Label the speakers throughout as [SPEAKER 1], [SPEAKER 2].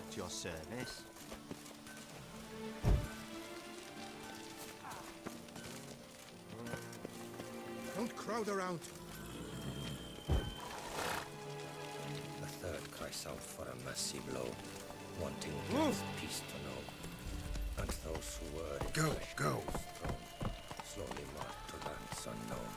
[SPEAKER 1] at your service.
[SPEAKER 2] Don't crowd around.
[SPEAKER 3] The third cries out for a mercy blow, wanting God's peace to know. And those who were in
[SPEAKER 2] Go.
[SPEAKER 3] throne, slowly marched to lands unknown.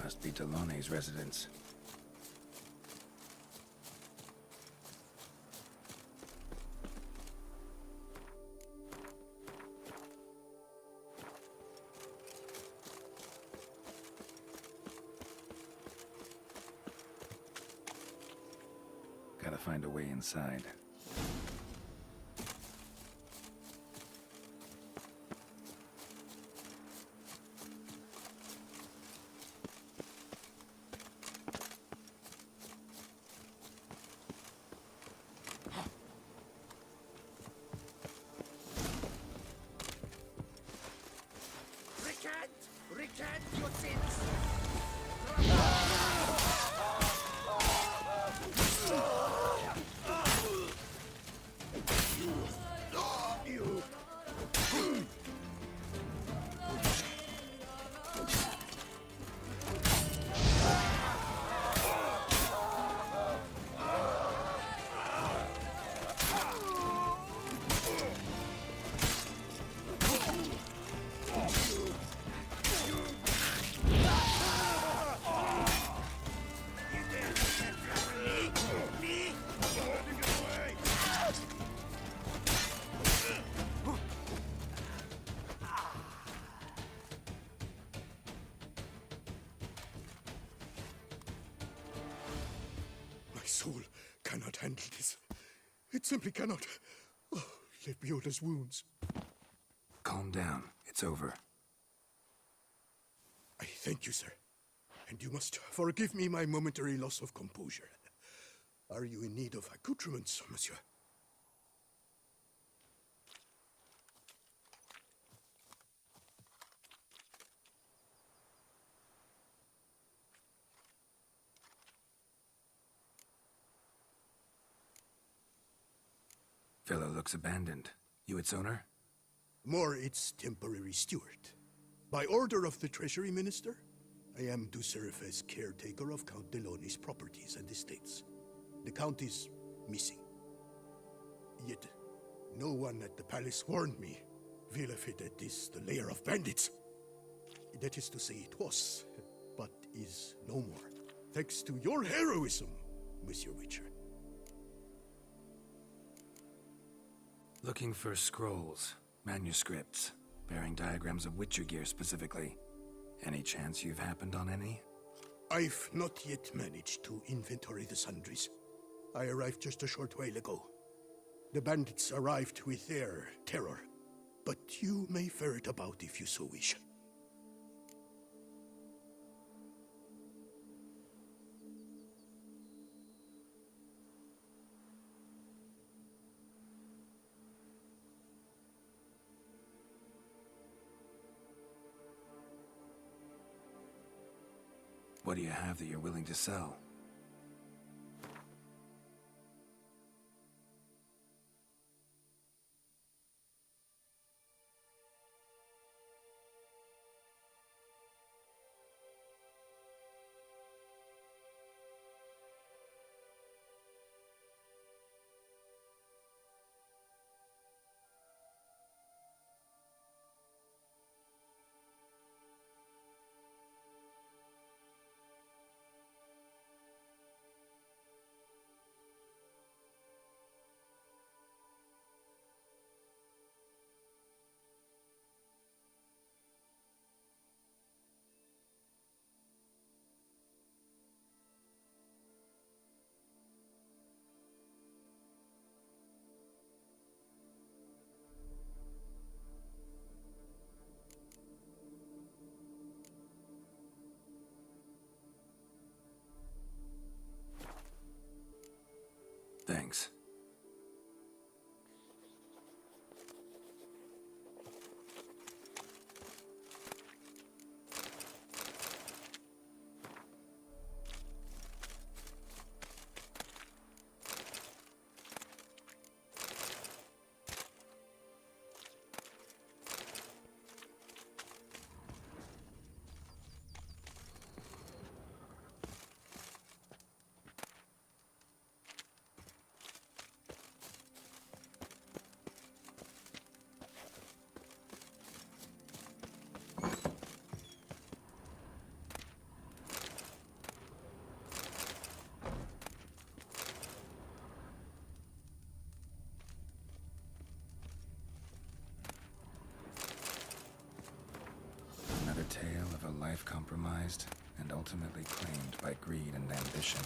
[SPEAKER 4] Must be Delaune's residence. Gotta find a way inside.
[SPEAKER 2] Recant your sins! My soul cannot handle this. It simply cannot. Oh, Lebioda's wounds.
[SPEAKER 4] Calm down. It's over.
[SPEAKER 2] I thank you, sir. And you must forgive me my momentary loss of composure. Are you in need of accoutrements, monsieur?
[SPEAKER 4] Fellow looks abandoned. You its owner?
[SPEAKER 2] More its temporary steward. By order of the Treasury Minister, I am to serve as caretaker of Count Delaune's properties and estates. The Count is missing. Yet, no one at the palace warned me. Villefit is the lair of bandits. That is to say, it was, but is no more. Thanks to your heroism, Monsieur Witcher.
[SPEAKER 4] Looking for scrolls, manuscripts, bearing diagrams of Witcher gear specifically. Any chance you've happened on any?
[SPEAKER 2] I've not yet managed to inventory the sundries. I arrived just a short while ago. The bandits arrived with their terror, but you may ferret about if you so wish.
[SPEAKER 4] What do you have that you're willing to sell? Thanks. Another tale of a life compromised and ultimately claimed by greed and ambition.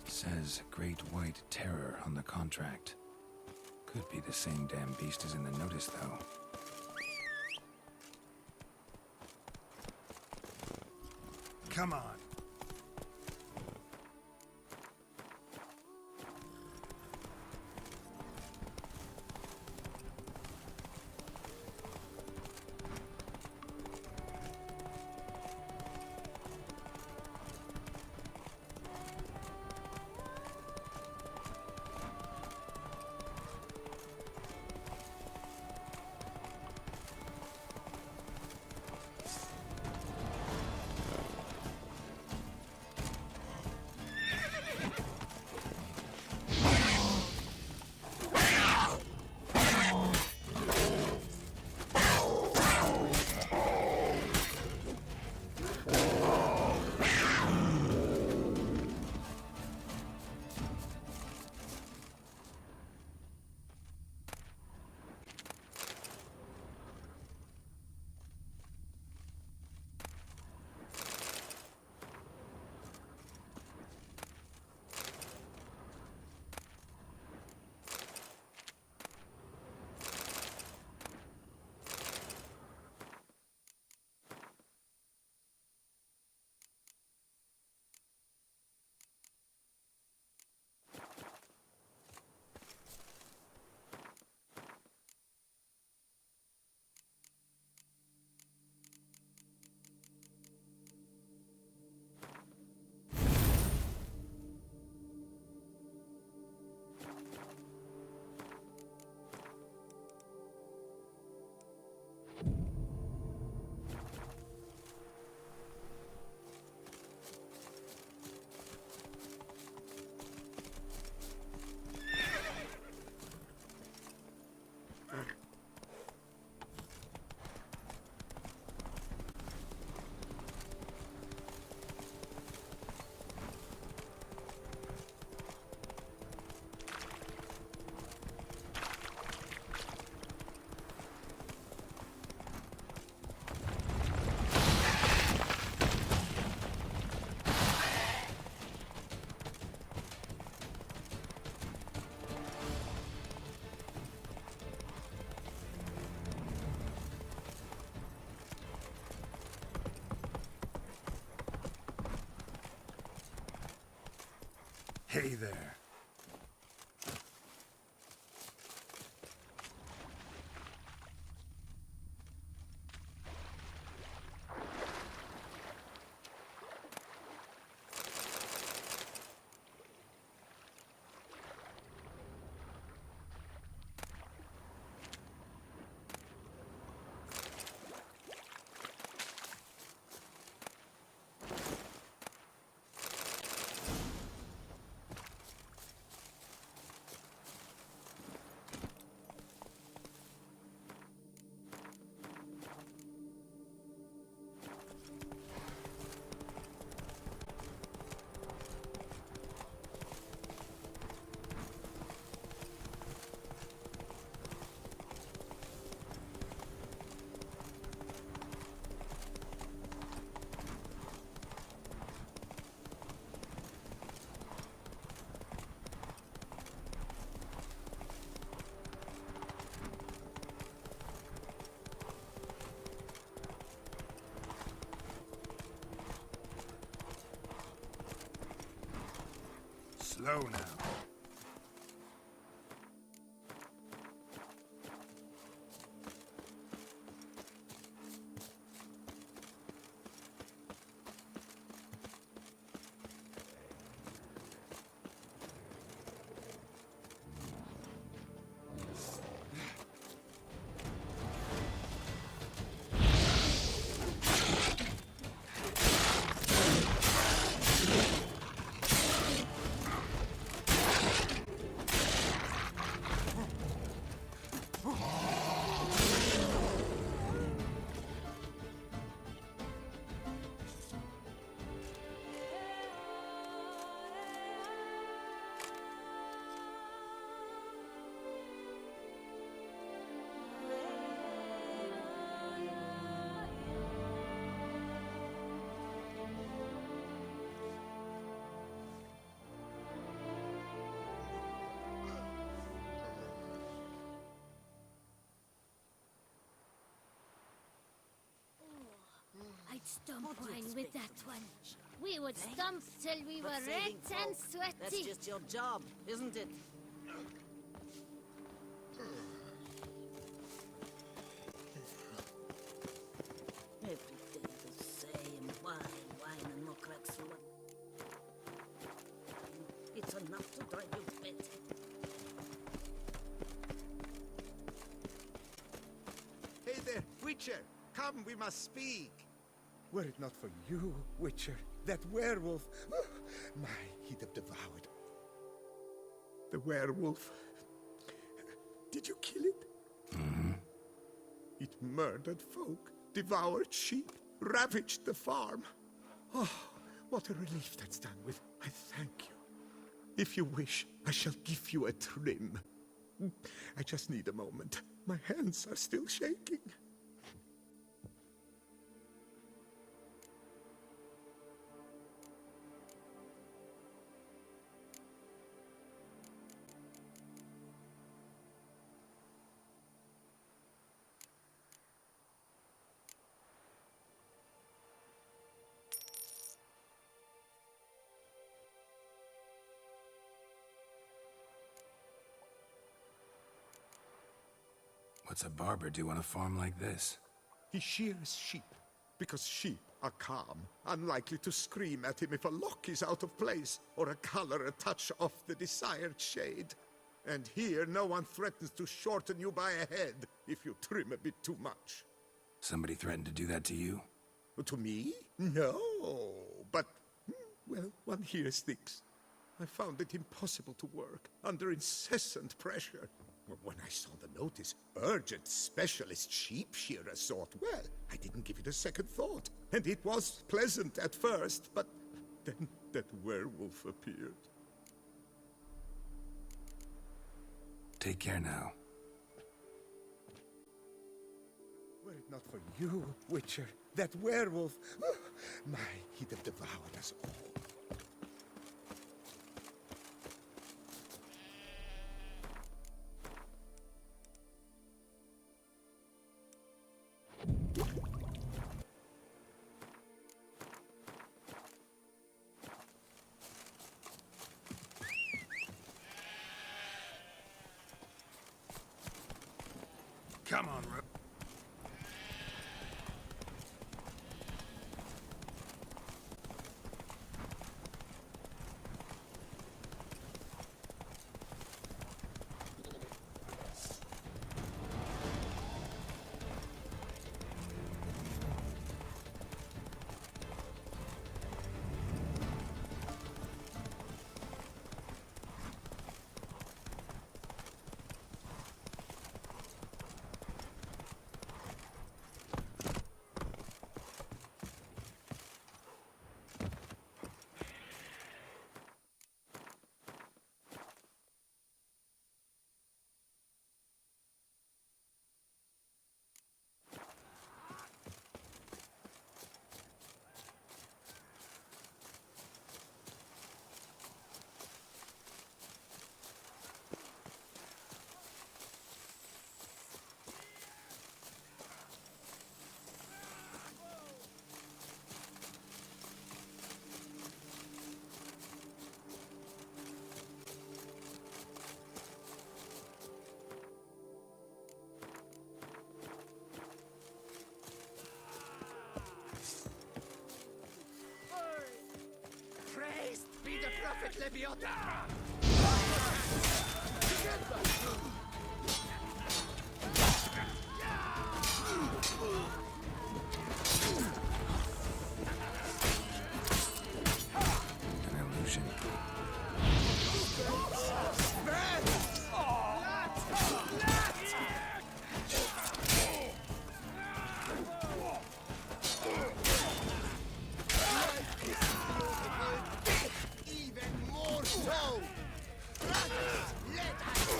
[SPEAKER 4] Says Great White Terror on the contract. Could be the same damn beast as in the notice, though.
[SPEAKER 1] Come on. Hey there. Slow now.
[SPEAKER 5] I'd stomp wine with that one. We would stomp till we were red and sweaty.
[SPEAKER 6] That's just your job, isn't it? Every day the same. Wine, and more cracks for one. It's enough to drive you batty.
[SPEAKER 7] Hey there, Witcher! Come, we must speak! Were it not for you, Witcher, that werewolf, he'd have devoured. The werewolf. Did you kill it?
[SPEAKER 4] Mm-hmm.
[SPEAKER 7] It murdered folk, devoured sheep, ravaged the farm. Oh, what a relief that's done with. I thank you. If you wish, I shall give you a trim. I just need a moment. My hands are still shaking.
[SPEAKER 4] What's a barber do on a farm like this?
[SPEAKER 7] He shears sheep, because sheep are calm, unlikely to scream at him if a lock is out of place, or a color a touch off the desired shade. And here no one threatens to shorten you by a head if you trim a bit too much.
[SPEAKER 4] Somebody threatened to do that to you?
[SPEAKER 7] To me? No, but, well, one hears things. I found it impossible to work, under incessant pressure. When I saw the notice, urgent specialist sheep shearer sought, well, I didn't give it a second thought. And it was pleasant at first, but then that werewolf appeared.
[SPEAKER 4] Take care now.
[SPEAKER 7] Were it not for you, Witcher, that werewolf, he'd have devoured us all.
[SPEAKER 1] Come on, Ro.
[SPEAKER 8] Praised be the prophet Leviathan!
[SPEAKER 4] An illusion.
[SPEAKER 8] Even more so! Brothers, let us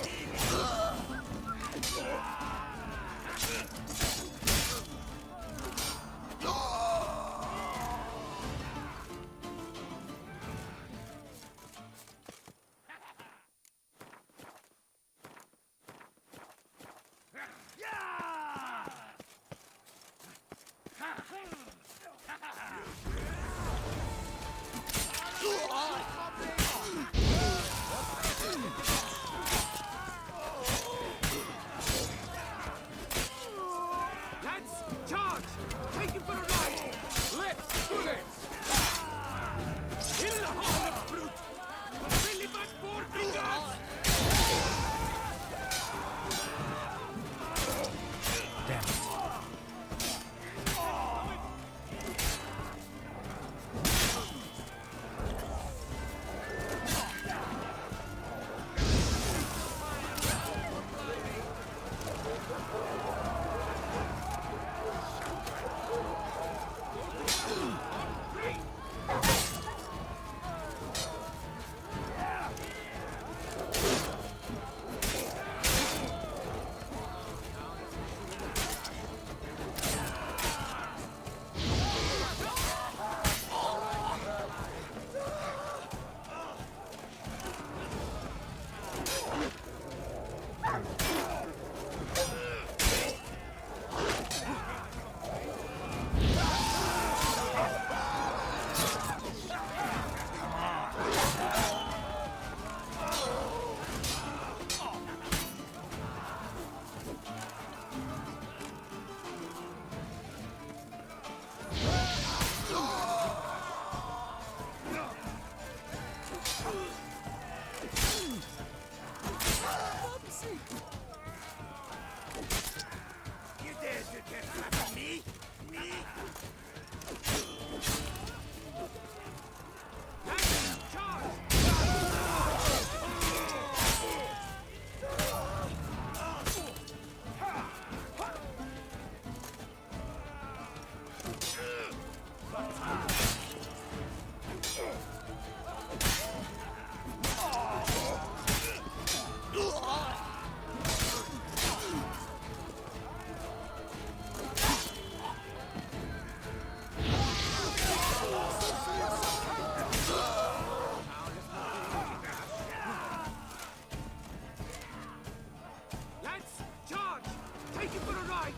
[SPEAKER 9] Lads, charge! Take him for a ride! Let's do this! In the hall of brute! Really but four fingers!
[SPEAKER 4] Damn it.
[SPEAKER 8] You dare to get at me? Me?
[SPEAKER 9] Lads, charge! Lads, charge! Take him for a ride!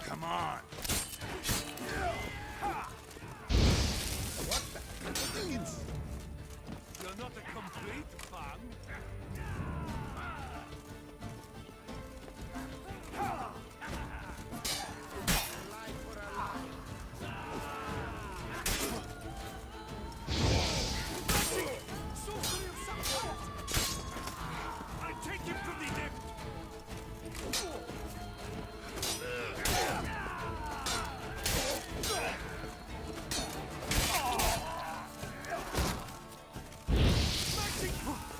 [SPEAKER 1] Come on.
[SPEAKER 8] You're not a complete bug.
[SPEAKER 1] I take him from the dip.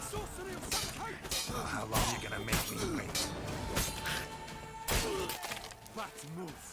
[SPEAKER 1] Sorcery of some kind.
[SPEAKER 4] How long you gonna make me wait?
[SPEAKER 1] Let's move.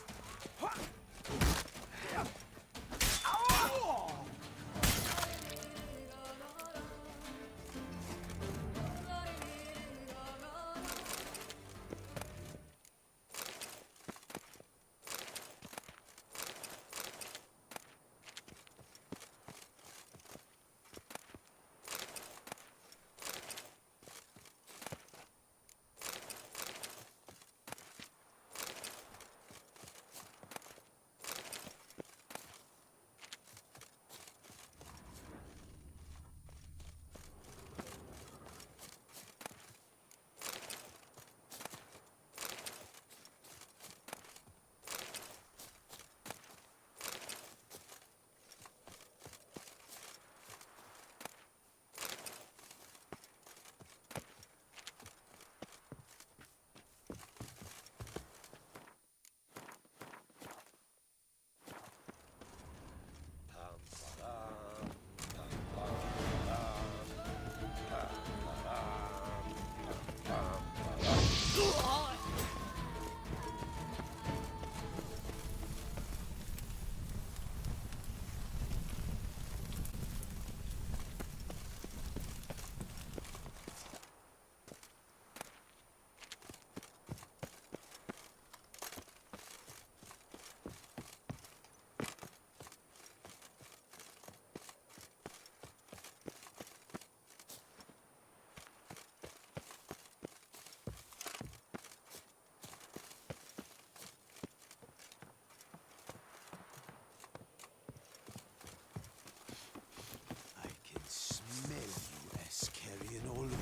[SPEAKER 1] I can smell you, Askarian, all over.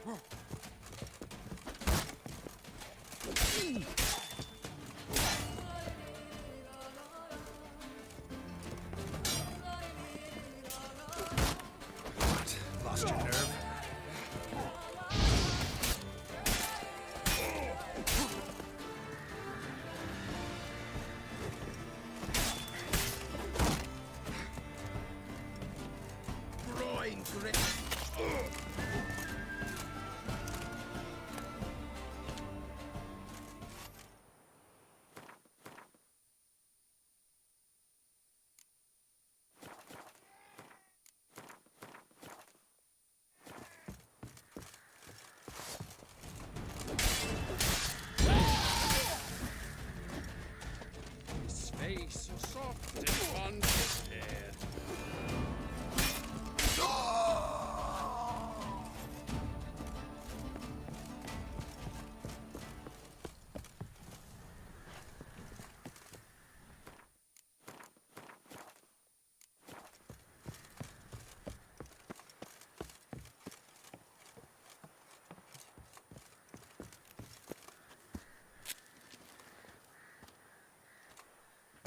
[SPEAKER 4] What? Lost your nerve?
[SPEAKER 8] Groin grip.
[SPEAKER 9] His face so soft and fond his head.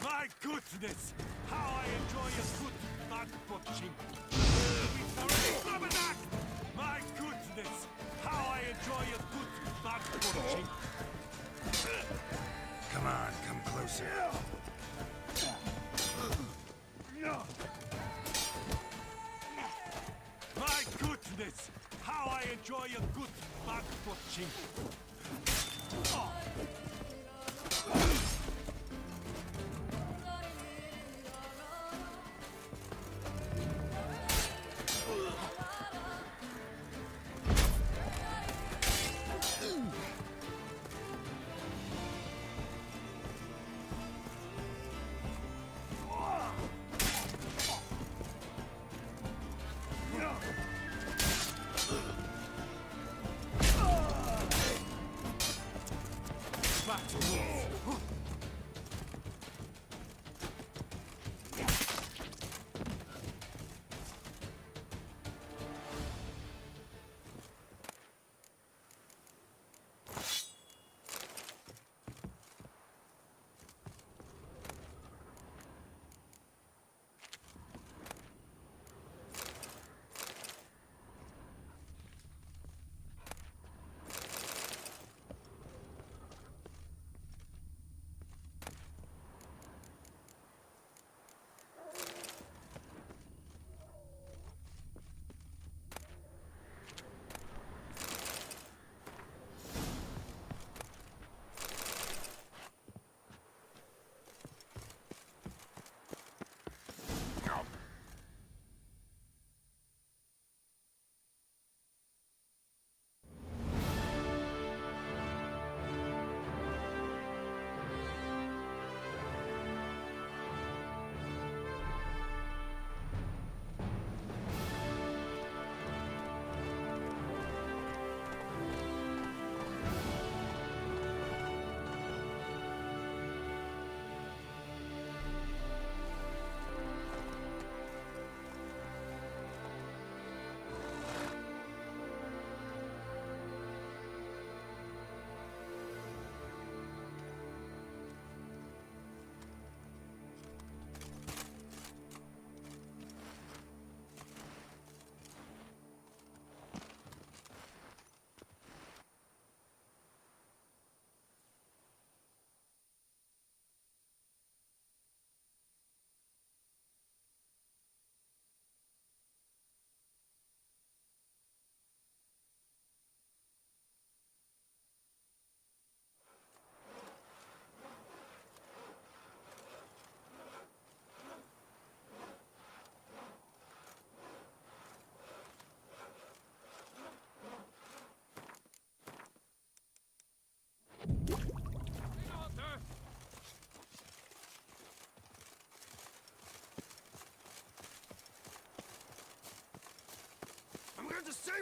[SPEAKER 1] My goodness! How I enjoy a good mud butching! My goodness! How I enjoy a good mud butching!
[SPEAKER 4] Come on, come closer.
[SPEAKER 1] My goodness! How I enjoy a good mud butching!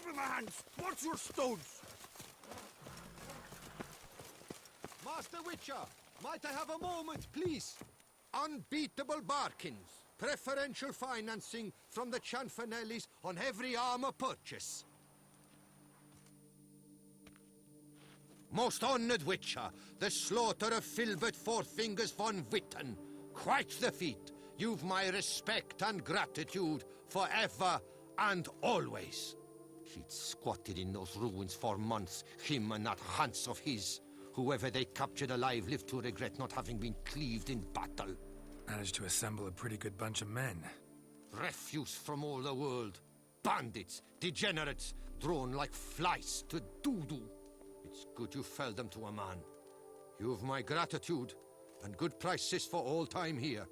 [SPEAKER 1] Give him a hand! What's your stones?
[SPEAKER 8] Master Witcher, might I have a moment, please? Unbeatable bargains. Preferential financing from the Cianfanellis on every armor purchase. Most honored Witcher, the slaughter of Filbert Four Fingers von Witten. Quite the feat. You've my respect and gratitude forever and always. He'd squatted in those ruins for months, him and that Hans of his. Whoever they captured alive lived to regret not having been cleaved in battle.
[SPEAKER 4] Managed to assemble a pretty good bunch of men.
[SPEAKER 8] Refuse from all the world. Bandits, degenerates, drawn like flies to doo-doo. It's good you fell them to a man. You've my gratitude, and good prices for all time here.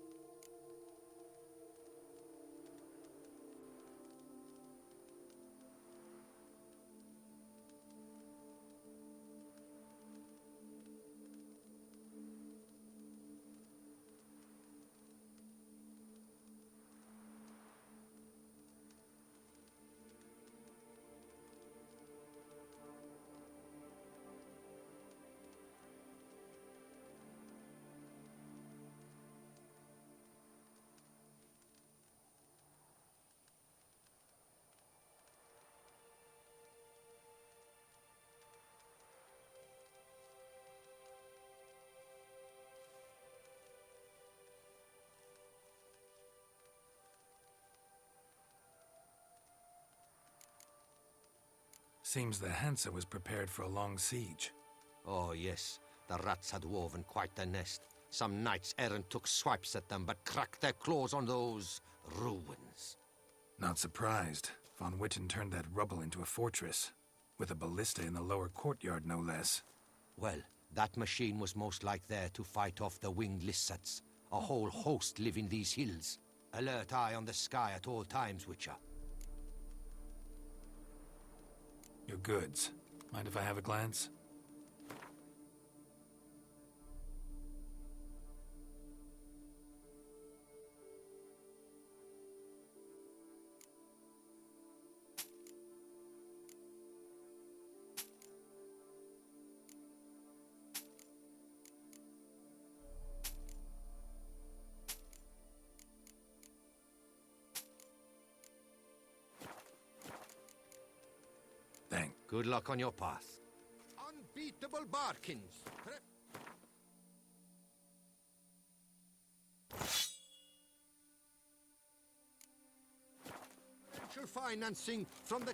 [SPEAKER 4] Seems the Hansa was prepared for a long siege.
[SPEAKER 8] Oh, yes. The rats had woven quite the nest. Some knights errant took swipes at them, but cracked their claws on those ruins.
[SPEAKER 4] Not surprised. Von Witten turned that rubble into a fortress. With a ballista in the lower courtyard, no less.
[SPEAKER 8] Well, that machine was most like there to fight off the winged lizards. A whole host live in these hills. Alert eye on the sky at all times, Witcher.
[SPEAKER 4] Your goods. Mind if I have a glance? Thanks.
[SPEAKER 8] Good luck on your path. Unbeatable bargains. Preferential financing from the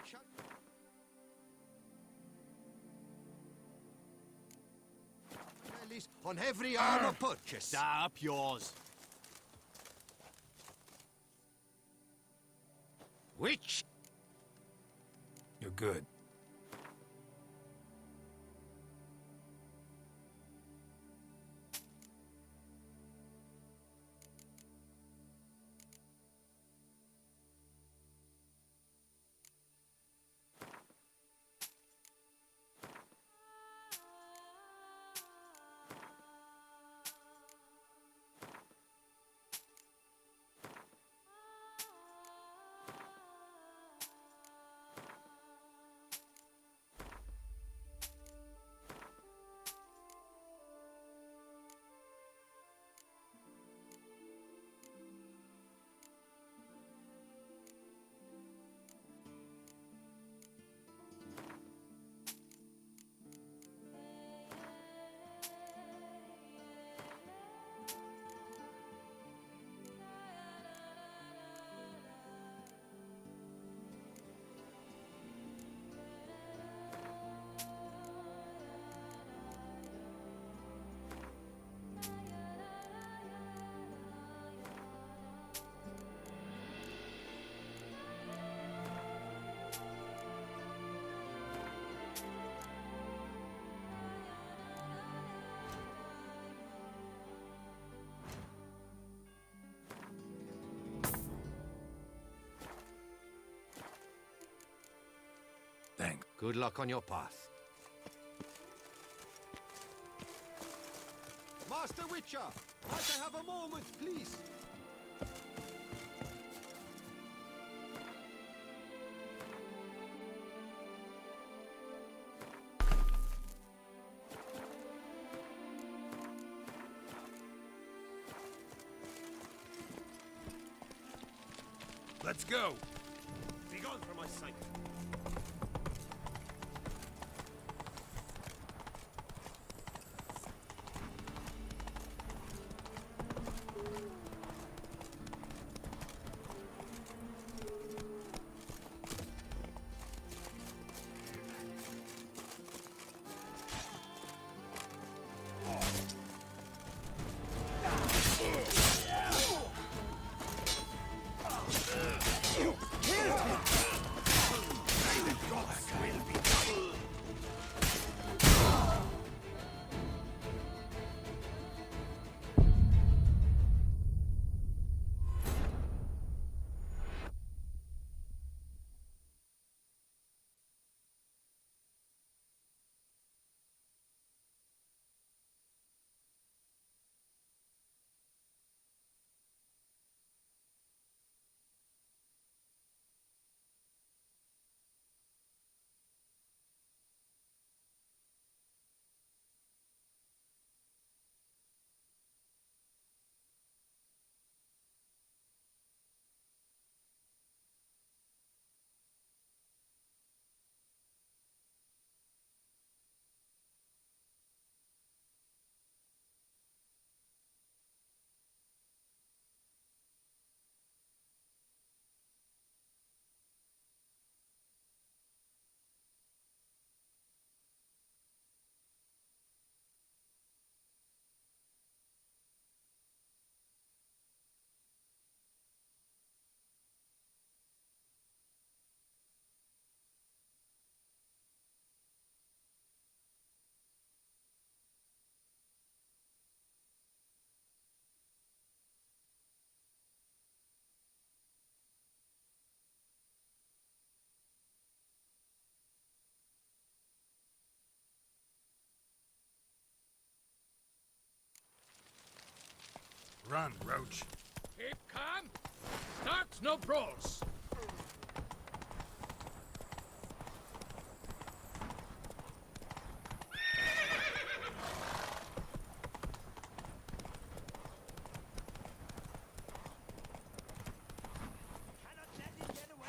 [SPEAKER 8] Cianfanellis on every armor purchase.
[SPEAKER 1] Stop yours.
[SPEAKER 8] Which?
[SPEAKER 4] You're good. Thanks.
[SPEAKER 8] Good luck on your path. Master Witcher, might I have a moment, please?
[SPEAKER 9] Let's go.
[SPEAKER 1] Be gone from my sight.
[SPEAKER 4] Run, Roach.
[SPEAKER 9] Keep calm. Start no brawls.
[SPEAKER 1] Cannot let him get away.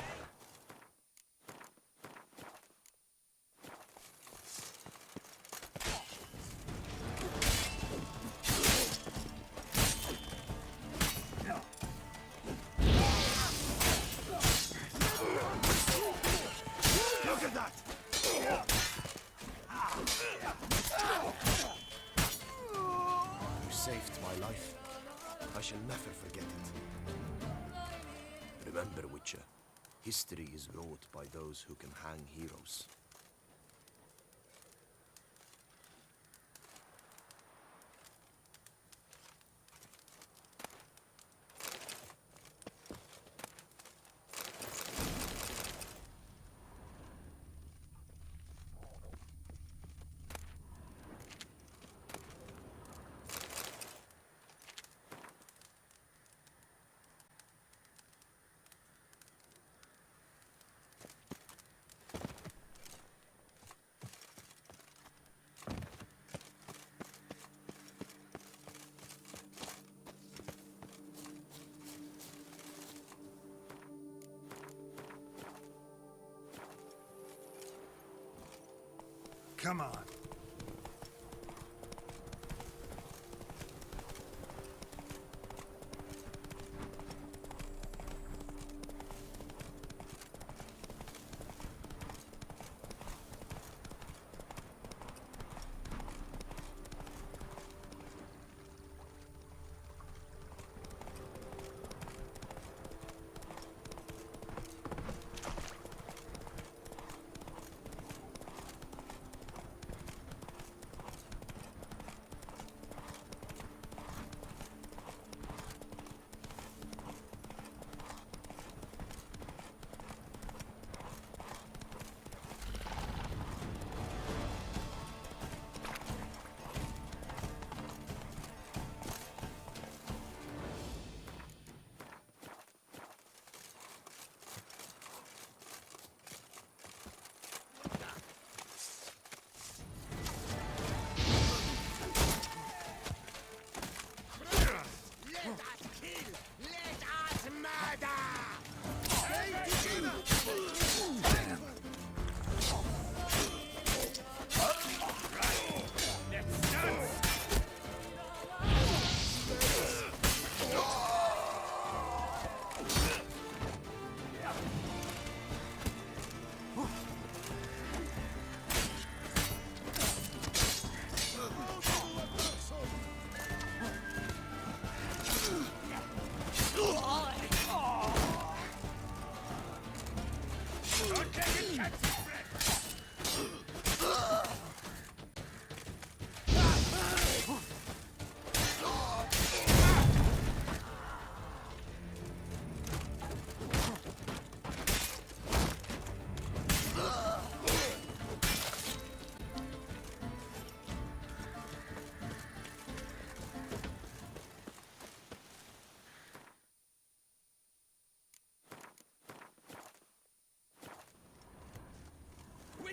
[SPEAKER 1] Look at that!
[SPEAKER 10] You saved my life. I shall never forget it. Remember, Witcher, history is wrought by those who can hang heroes.
[SPEAKER 4] Come on.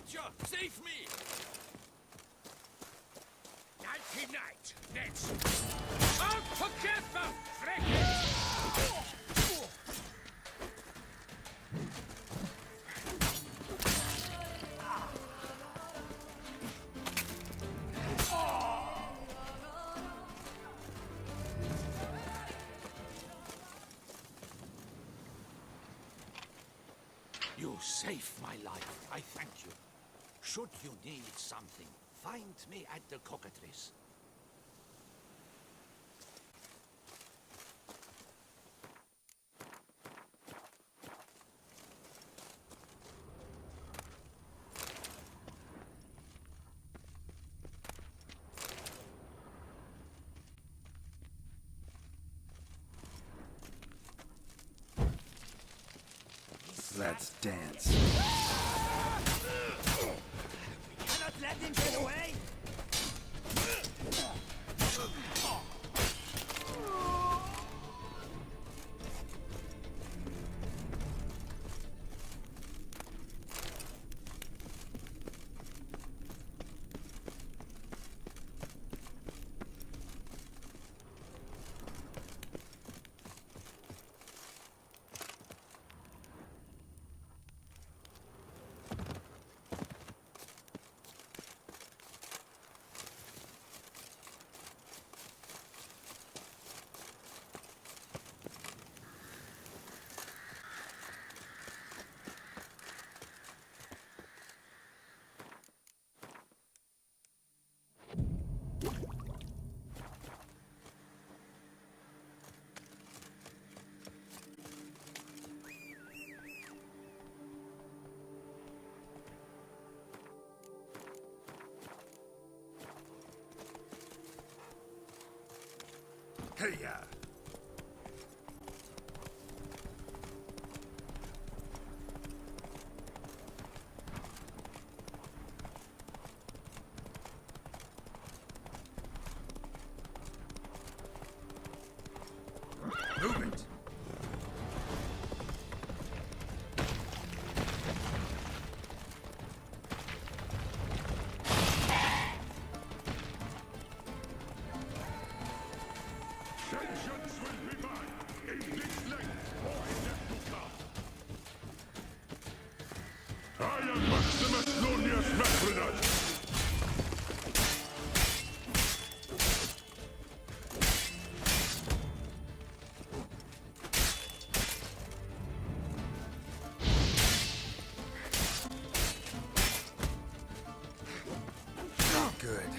[SPEAKER 9] Witcher, save me! Nighty night, next. Out together, Freckles! You saved my life. I thank you. Should you need something, find me at the Cockatrice.
[SPEAKER 4] Let's dance.
[SPEAKER 1] Cannot let him get away!
[SPEAKER 4] Hey-ya! Move it!
[SPEAKER 1] Vengeance will be mine, in this length or in yet to come. I am Maximus Nonius Macrinus.
[SPEAKER 4] Good.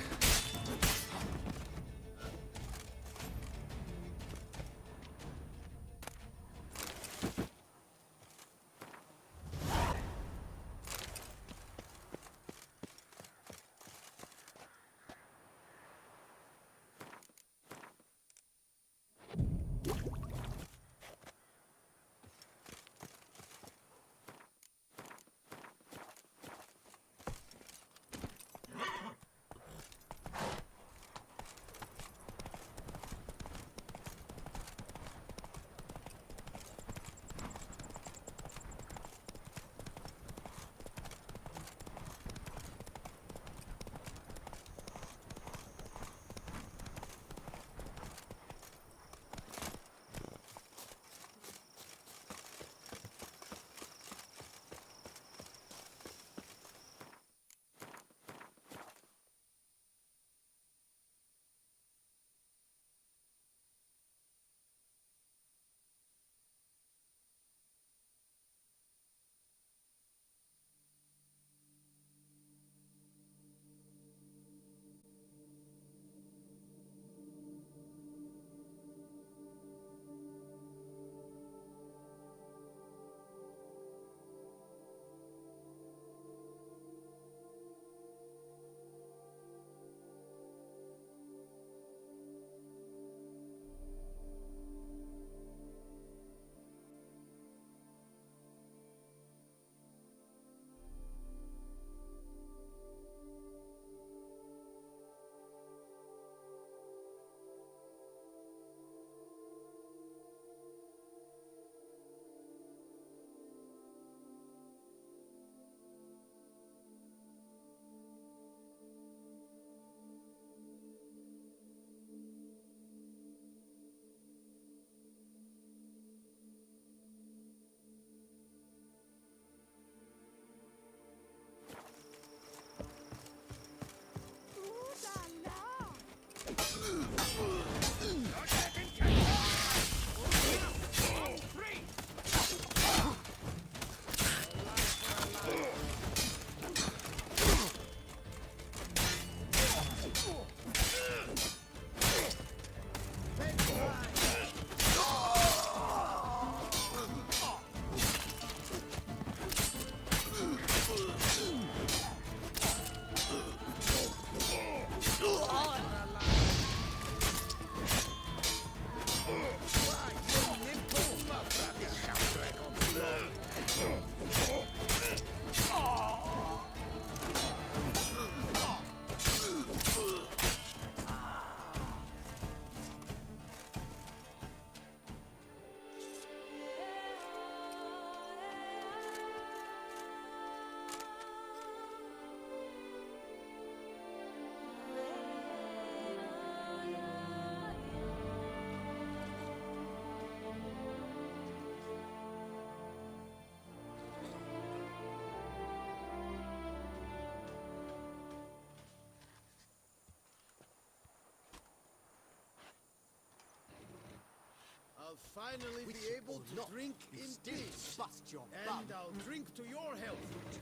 [SPEAKER 2] I'll finally be able to drink in peace.
[SPEAKER 9] Bust your
[SPEAKER 2] And I'll drink to your health, Witcher.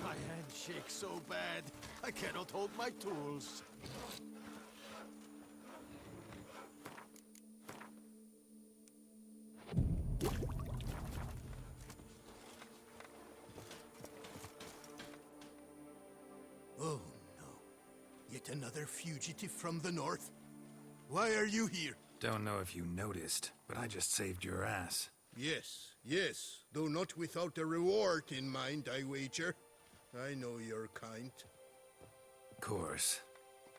[SPEAKER 2] My hand shakes so bad, I cannot hold my tools. Oh no. Yet another fugitive from the north? Why are you here?
[SPEAKER 4] Don't know if you noticed, but I just saved your ass.
[SPEAKER 2] Yes, yes, though not without a reward in mind, I wager. I know your kind.
[SPEAKER 4] Course.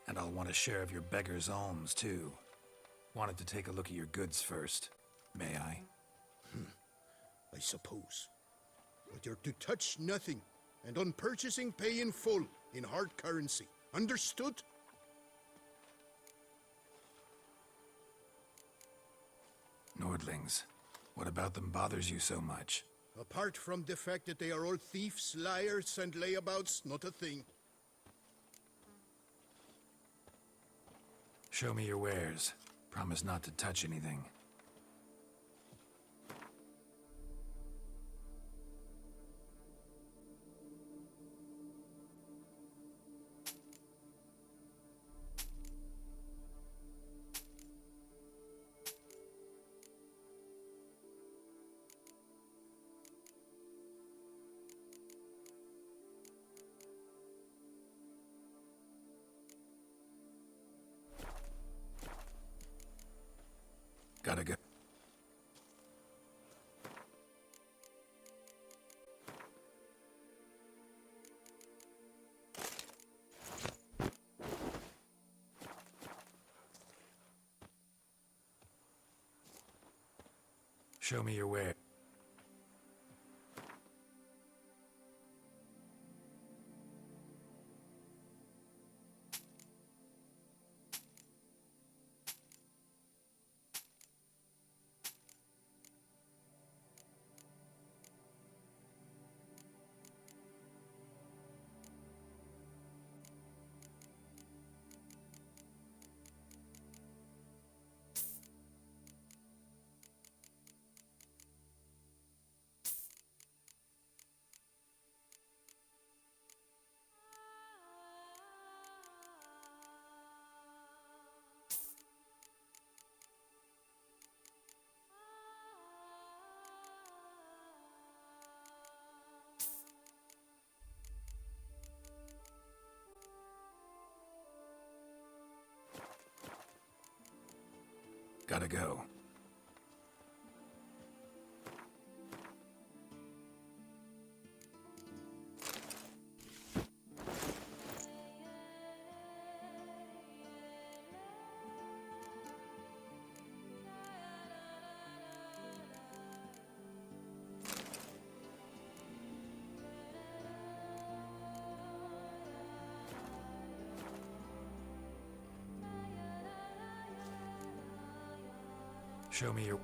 [SPEAKER 4] And I'll want a share of your beggar's alms, too. Wanted to take a look at your goods first. May I?
[SPEAKER 2] I suppose. But you're to touch nothing, and on purchasing pay in full, in hard currency. Understood?
[SPEAKER 4] Nordlings. What about them bothers you so much?
[SPEAKER 2] Apart from the fact that they are all thieves, liars, and layabouts, not a thing.
[SPEAKER 4] Show me your wares. Promise not to touch anything. Gotta go. Show me your ware. Gotta go. Show me your...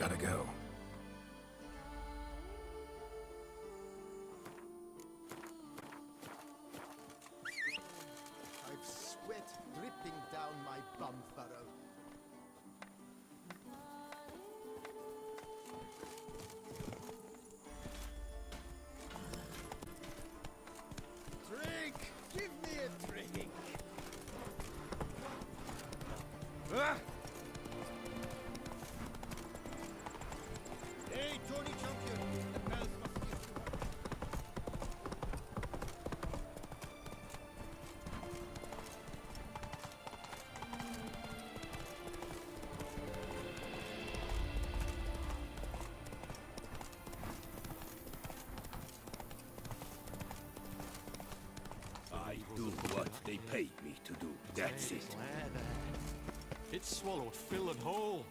[SPEAKER 4] Gotta go.
[SPEAKER 10] I've sweat dripping down my bum furrow. Drink! Give me a drink!
[SPEAKER 9] Ah!
[SPEAKER 8] Hey, Tony Champion! The bells must be...
[SPEAKER 9] I do what they paid me to do. That's it.
[SPEAKER 1] It's swallowed Phil and whole.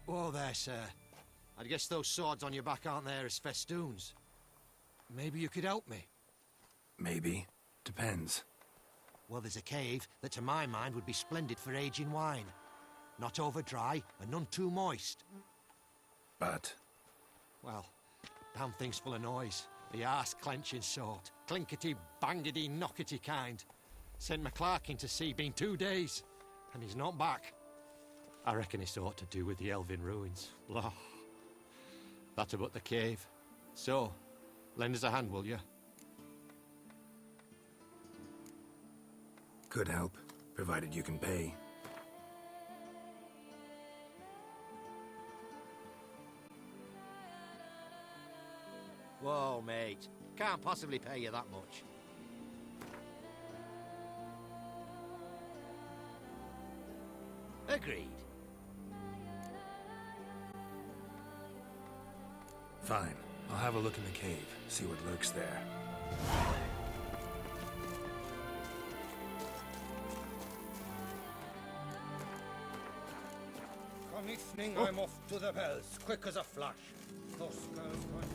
[SPEAKER 8] Whoa there, sir. I guess those swords on your back aren't there as festoons. Maybe you could help me.
[SPEAKER 4] Maybe. Depends.
[SPEAKER 8] Well, there's a cave that, to my mind, would be splendid for aging wine. Not over dry and none too moist.
[SPEAKER 4] But
[SPEAKER 8] Well, damn thing's full of noise. The arse-clenching sort. Clinkety, bangety, knockety kind. Sent McClarkin to sea been 2 days, and he's not back. I reckon it's aught to do with the Elven ruins. Blah. That about the cave. So, lend us a hand, will you?
[SPEAKER 4] could help, provided you can pay.
[SPEAKER 8] Whoa, mate. Can't possibly pay you that much. Agreed.
[SPEAKER 4] Fine. I'll have a look in the cave, see what lurks there.
[SPEAKER 3] Come evening, I'm off to the bells, quick as a flash. Those girls might...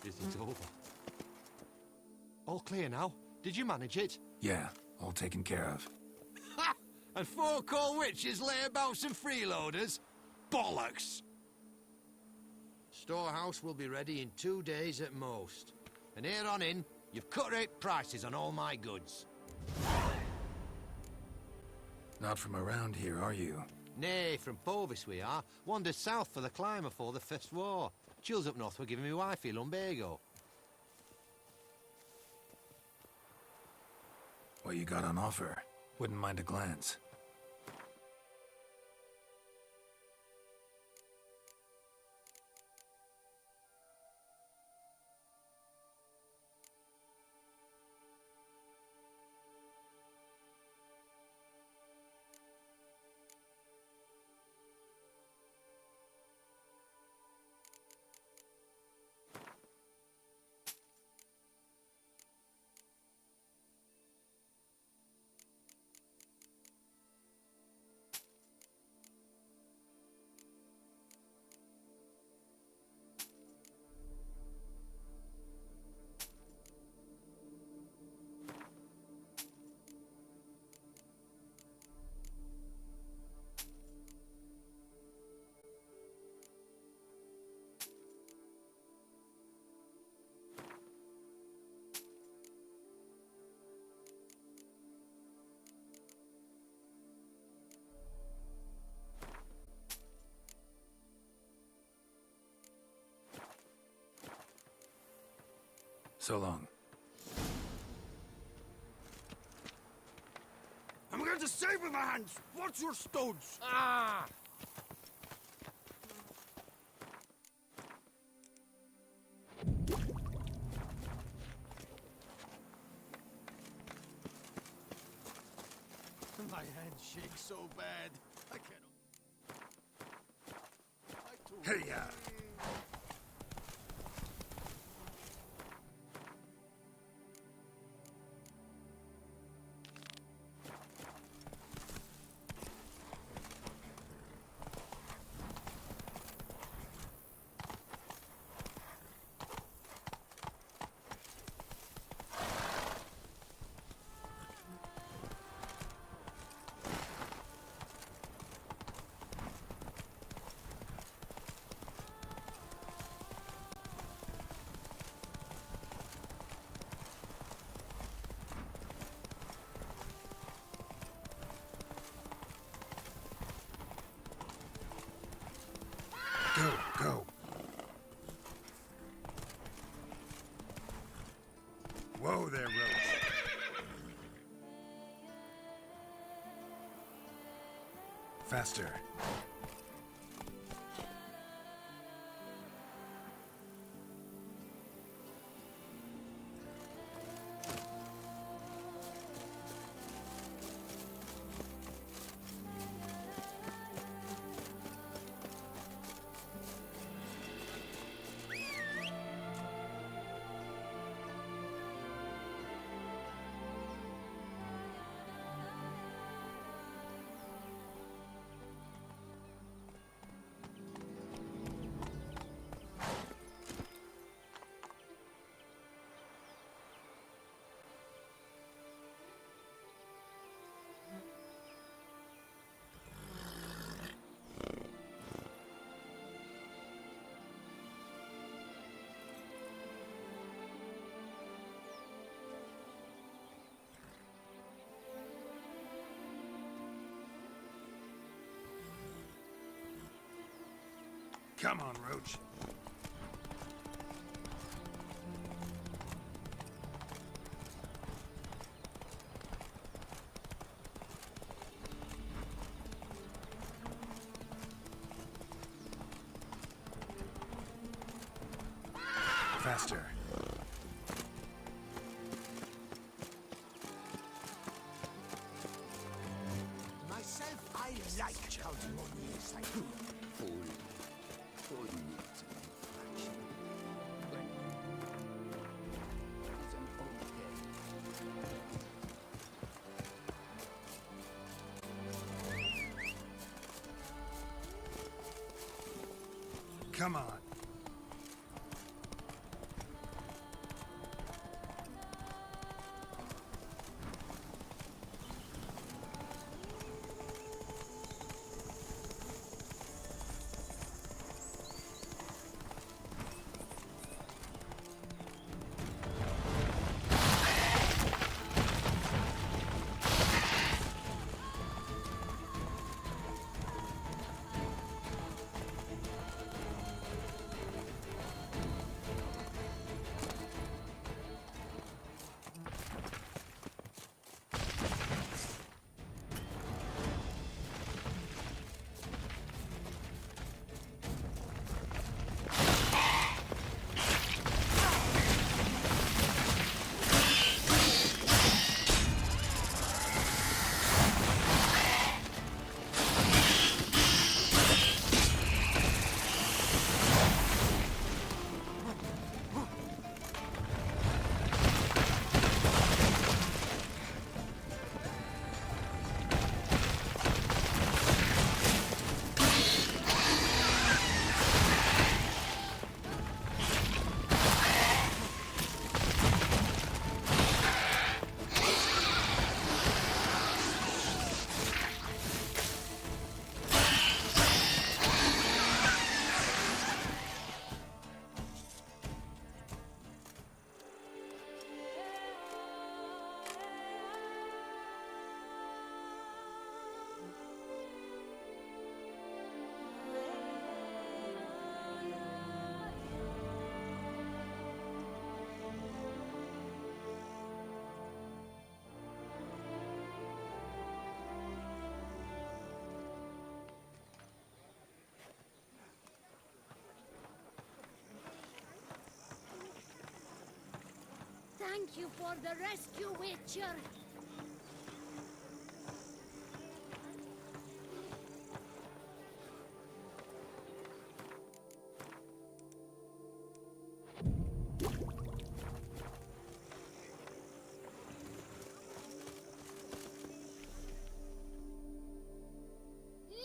[SPEAKER 8] Visit's over. All clear now? Did you manage it?
[SPEAKER 4] Yeah, all taken care of.
[SPEAKER 8] Ha! And 4 cold witches lay about some freeloaders? Bollocks! Storehouse will be ready in 2 days at most. And here on in, you've cut rate prices on all my goods.
[SPEAKER 4] Not from around here, are you?
[SPEAKER 8] Nay, from Povis we are. Wandered south for the climber for the First War. Chills up north were giving me wifey lumbago.
[SPEAKER 4] What you got on offer? Wouldn't mind a glance. So long.
[SPEAKER 1] I'm going to save with my hands. What's your stones?
[SPEAKER 8] Ah!
[SPEAKER 1] My hand shakes so bad. I cannot.
[SPEAKER 4] Hey, Go, go. Whoa there, Roach. Faster. Come on, Roach. Faster.
[SPEAKER 1] Myself, I like counting on years I do.
[SPEAKER 4] Come on.
[SPEAKER 5] thank you for the rescue, Witcher.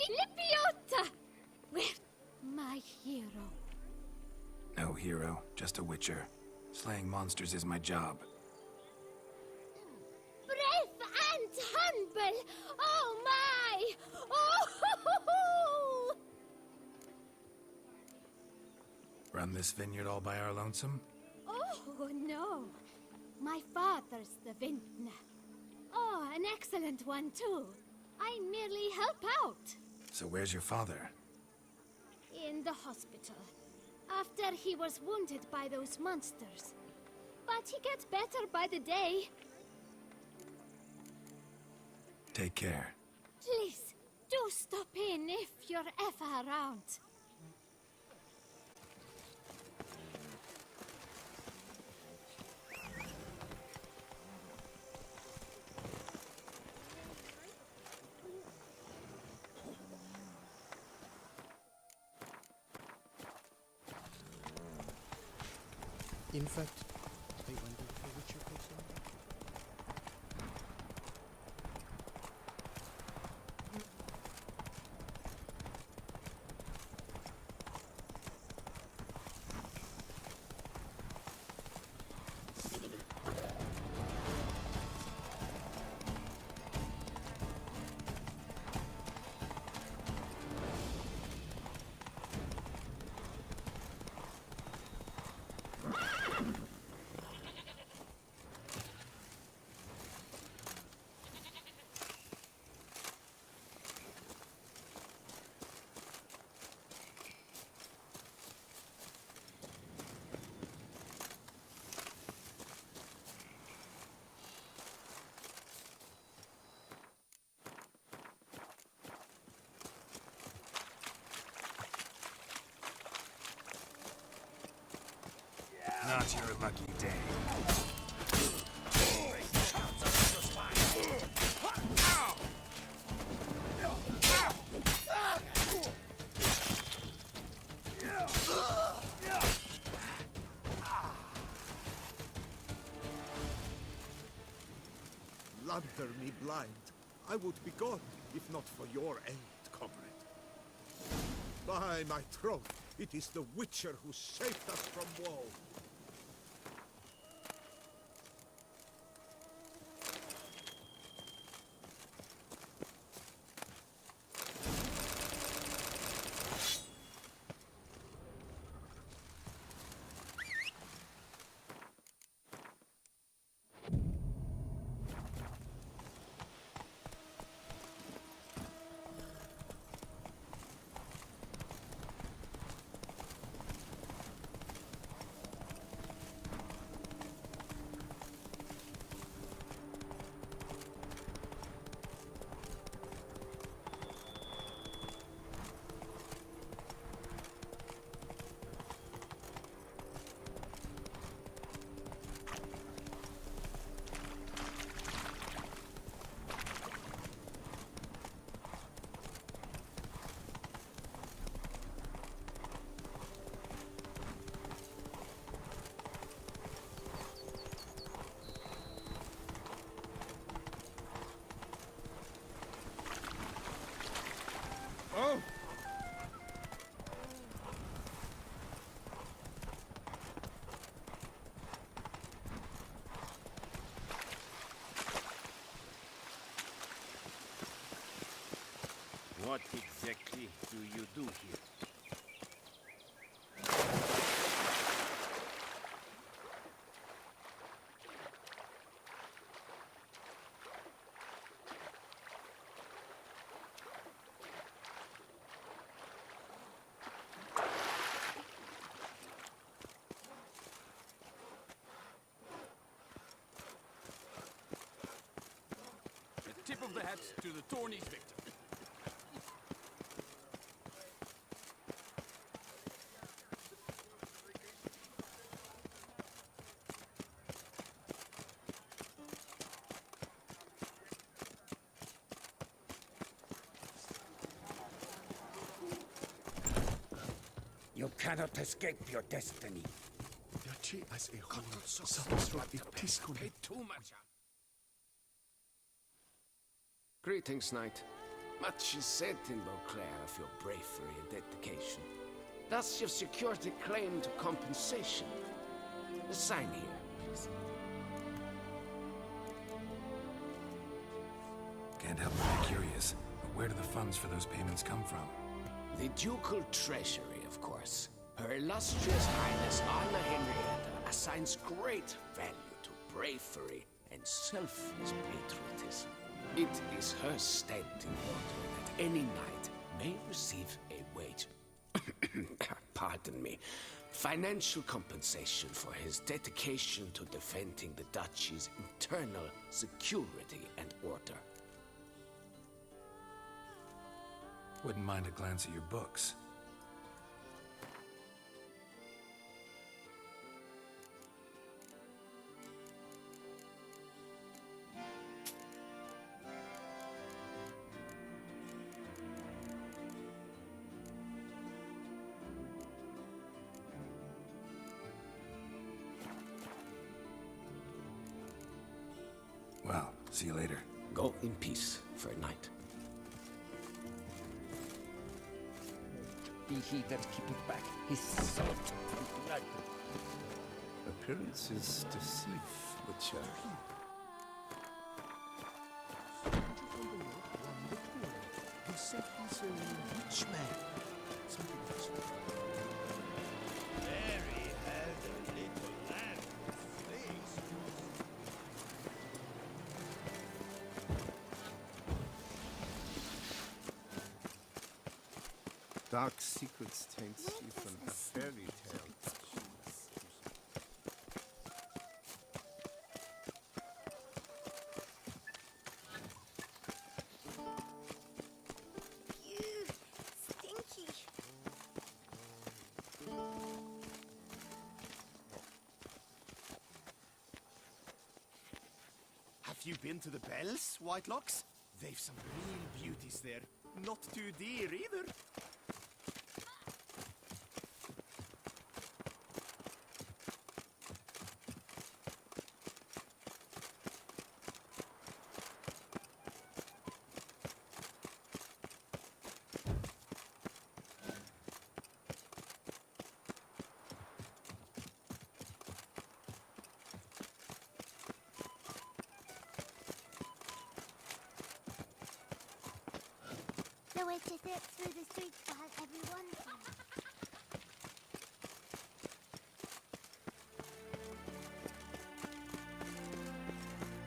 [SPEAKER 5] Lipiota! Where? My hero.
[SPEAKER 4] No hero, just a witcher. Slaying monsters is my job.
[SPEAKER 5] Brave and humble! Oh my! Oh!
[SPEAKER 4] Run this vineyard all by our lonesome?
[SPEAKER 5] Oh no! My father's the vintner. Oh, an excellent one too. I merely help out.
[SPEAKER 4] So where's your father?
[SPEAKER 5] In the hospital. After he was wounded by those monsters. But he gets better by the day.
[SPEAKER 4] Take care.
[SPEAKER 5] Please, do stop in if you're ever around.
[SPEAKER 2] In fact, I wonder if a witcher goes on.
[SPEAKER 4] Not your lucky day.
[SPEAKER 7] Lander me blind. I would be gone, if not for your aid, comrade. By my throat, it is the Witcher who saved us from woe.
[SPEAKER 9] What exactly do you do here? A tip of the hat to the Tourney's victor. cannot escape your destiny. Too much.
[SPEAKER 10] Greetings, Knight. Much is said in Beauclair of your bravery and dedication. Thus, you've secured a claim to compensation. Sign here, please.
[SPEAKER 4] Can't help but be curious. But where do the funds for those payments come from?
[SPEAKER 10] The Ducal Treasury, of course. Her illustrious Highness Anna Henrietta assigns great value to bravery and selfless patriotism. It is her standing order that any knight may receive a wage. Pardon me. Financial compensation for his dedication to defending the duchy's internal security and order.
[SPEAKER 4] Wouldn't mind a glance at your books. Well, see you later.
[SPEAKER 10] Go in peace for a night.
[SPEAKER 9] Be he that keepeth back his sword from blood.
[SPEAKER 10] Appearances deceive, Witcher.
[SPEAKER 2] He said he's a rich man. Something else.
[SPEAKER 1] Mary had a little lamb with fleas.
[SPEAKER 7] Dark secrets taints even a fairy tale.
[SPEAKER 5] Ew, stinky.
[SPEAKER 11] Have you been to the Bells, Whitelocks? They've some real beauties there. Not too dear either.
[SPEAKER 5] The witch is it through the streets while everyone.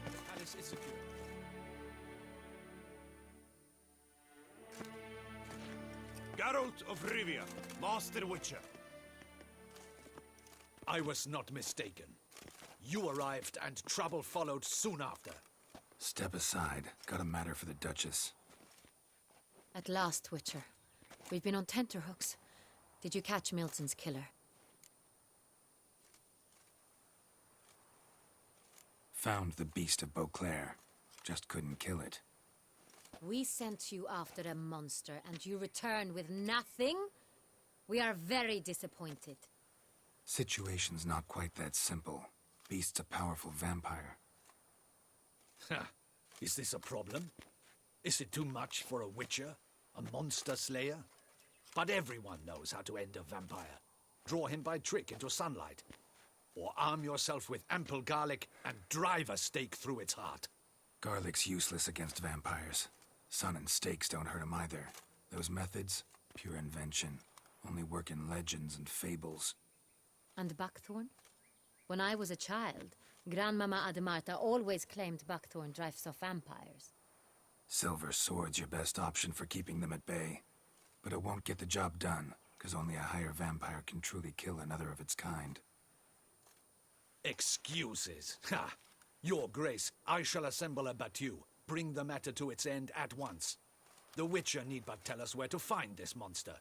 [SPEAKER 11] The palace is secure.
[SPEAKER 1] Geralt of Rivia, Master Witcher.
[SPEAKER 12] I was not mistaken. You arrived and trouble followed soon after.
[SPEAKER 4] Step aside. Got a matter for the Duchess.
[SPEAKER 13] At last, Witcher. We've been on tenterhooks. Did you catch Milton's killer?
[SPEAKER 4] Found the beast of Beauclair. Just couldn't kill it.
[SPEAKER 13] We sent you after a monster, and you return with nothing? We are very disappointed.
[SPEAKER 4] Situation's not quite that simple. Beast's a powerful vampire.
[SPEAKER 12] Ha! Is this a problem? Is it too much for a witcher? A monster slayer? But everyone knows how to end a vampire. Draw him by trick into sunlight. Or arm yourself with ample garlic and drive a stake through its heart.
[SPEAKER 4] Garlic's useless against vampires. Sun and stakes don't hurt him either. Those methods, pure invention. Only work in legends and fables.
[SPEAKER 13] And Buckthorn? When I was a child, Grandmama Ademarta always claimed Buckthorn drives off vampires.
[SPEAKER 4] Silver sword's your best option for keeping them at bay. But it won't get the job done, because only a higher vampire can truly kill another of its kind.
[SPEAKER 12] Excuses. Ha! Your Grace, I shall assemble a battue. Bring the matter to its end at once. The Witcher need but tell us where to find this monster.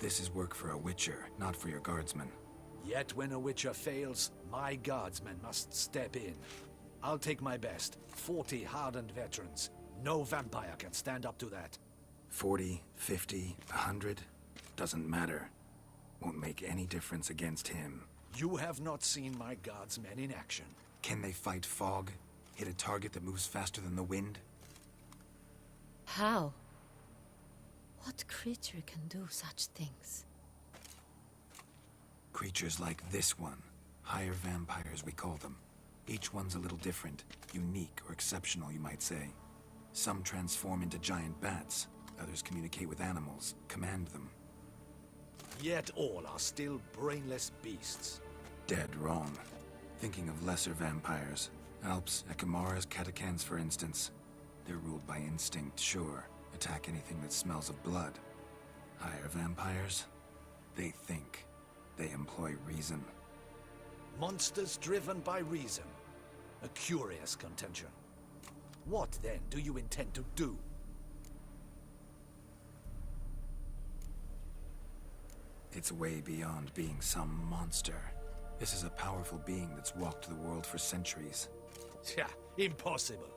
[SPEAKER 4] This is work for a witcher, not for your guardsmen.
[SPEAKER 12] Yet when a witcher fails, my guardsmen must step in. I'll take my best. 40 hardened veterans. No vampire can stand up to that.
[SPEAKER 4] 40, 50, 100? Doesn't matter. Won't make any difference against him.
[SPEAKER 12] You have not seen my guardsmen in action.
[SPEAKER 4] Can they fight fog? Hit a target that moves faster than the wind?
[SPEAKER 13] How? What creature can do such things?
[SPEAKER 4] Creatures like this one. Higher vampires, we call them. Each one's a little different. Unique or exceptional, you might say. Some transform into giant bats. Others communicate with animals, command them.
[SPEAKER 12] Yet all are still brainless beasts.
[SPEAKER 4] Dead wrong. Thinking of lesser vampires. Alps, Ekamaras, Catacans, for instance. They're ruled by instinct, sure. Attack anything that smells of blood. Higher vampires? They think. They employ reason.
[SPEAKER 12] Monsters driven by reason. A curious contention. What, then, do you intend to do?
[SPEAKER 4] It's way beyond being some monster. This is a powerful being that's walked the world for centuries.
[SPEAKER 12] Yeah, impossible.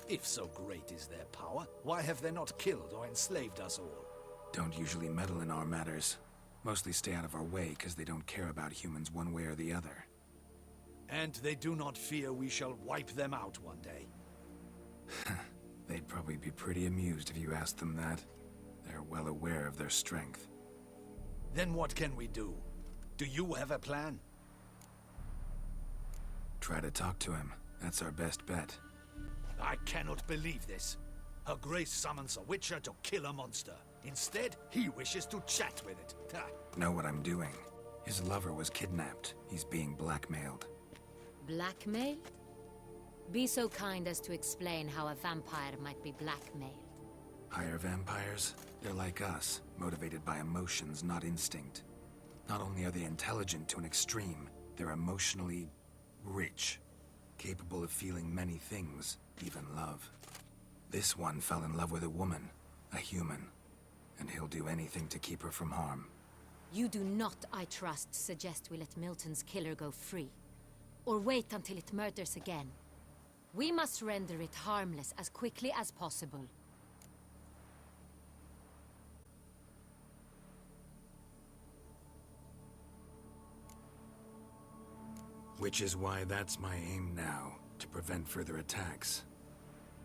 [SPEAKER 12] If so great is their power, why have they not killed or enslaved us all?
[SPEAKER 4] Don't usually meddle in our matters. Mostly stay out of our way because they don't care about humans one way or the other.
[SPEAKER 12] And they do not fear we shall wipe them out one day.
[SPEAKER 4] They'd probably be pretty amused if you asked them that. They're well aware of their strength.
[SPEAKER 12] Then what can we do? Do you have a plan?
[SPEAKER 4] Try to talk to him. That's our best bet.
[SPEAKER 12] I cannot believe this. Her Grace summons a witcher to kill a monster. Instead, he wishes to chat with it. Ha.
[SPEAKER 4] Know what I'm doing. His lover was kidnapped. He's being blackmailed.
[SPEAKER 13] Blackmailed? Be so kind as to explain how a vampire might be blackmailed.
[SPEAKER 4] Higher vampires? They're like us, motivated by emotions, not instinct. Not only are they intelligent to an extreme, they're emotionally rich. Capable of feeling many things, even love. This one fell in love with a woman, a human. And he'll do anything to keep her from harm.
[SPEAKER 13] You do not, I trust, suggest we let Milton's killer go free. Or wait until it murders again. We must render it harmless as quickly as possible.
[SPEAKER 4] Which is why that's my aim now, to prevent further attacks.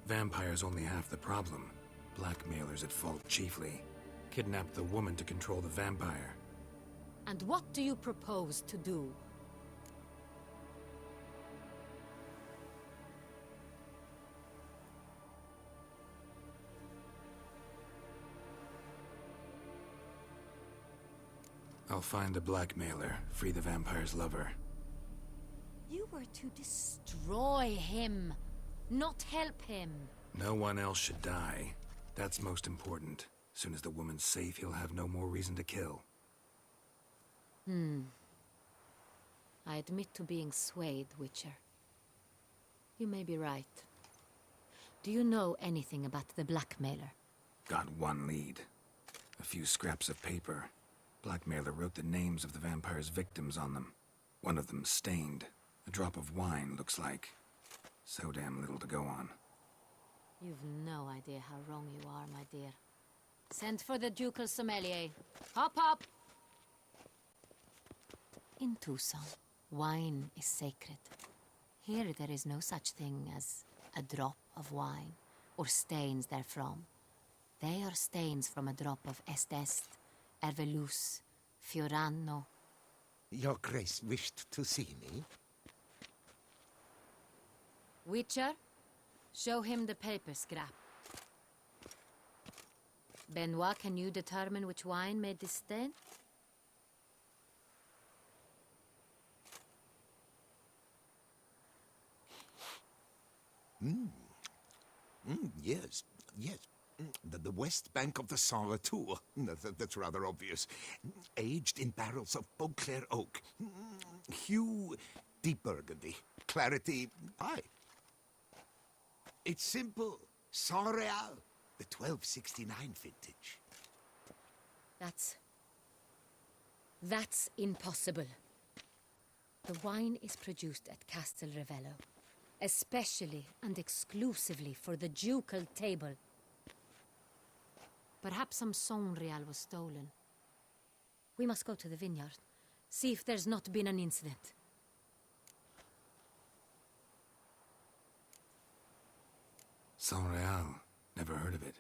[SPEAKER 4] Vampires only half the problem. Blackmailers at fault chiefly. Kidnapped the woman to control the vampire.
[SPEAKER 13] And what do you propose to do?
[SPEAKER 4] I'll find the blackmailer, free the vampire's lover.
[SPEAKER 13] You were to destroy him, not help him.
[SPEAKER 4] No one else should die. That's most important. Soon as the woman's safe, he'll have no more reason to kill.
[SPEAKER 13] I admit to being swayed, Witcher. You may be right. Do you know anything about the blackmailer?
[SPEAKER 4] Got one lead. A few scraps of paper. Blackmailer wrote the names of the vampire's victims on them. One of them stained. A drop of wine, looks like. So damn little to go on.
[SPEAKER 13] You've no idea how wrong you are, my dear. Send for the ducal sommelier. Hop, hop! In Tucson, wine is sacred. Here there is no such thing as a drop of wine, or stains therefrom. They are stains from a drop of Est, Ervelus, Fiorano.
[SPEAKER 8] Your Grace wished to see me?
[SPEAKER 13] Witcher, show him the paper scrap. Benoit, can you determine which wine made this stain?
[SPEAKER 7] Yes, yes. The west bank of the Saint Latour. That's rather obvious. Aged in barrels of Beauclair oak. Hue, deep burgundy. Clarity, high. It's simple. Saint Real, the 1269 vintage.
[SPEAKER 13] That's That's impossible. The wine is produced at Castel Ravello, especially and exclusively for the ducal table. Perhaps some Sonreal was stolen. We must go to the vineyard, see if there's not been an incident.
[SPEAKER 4] Sonreal. Never heard of it.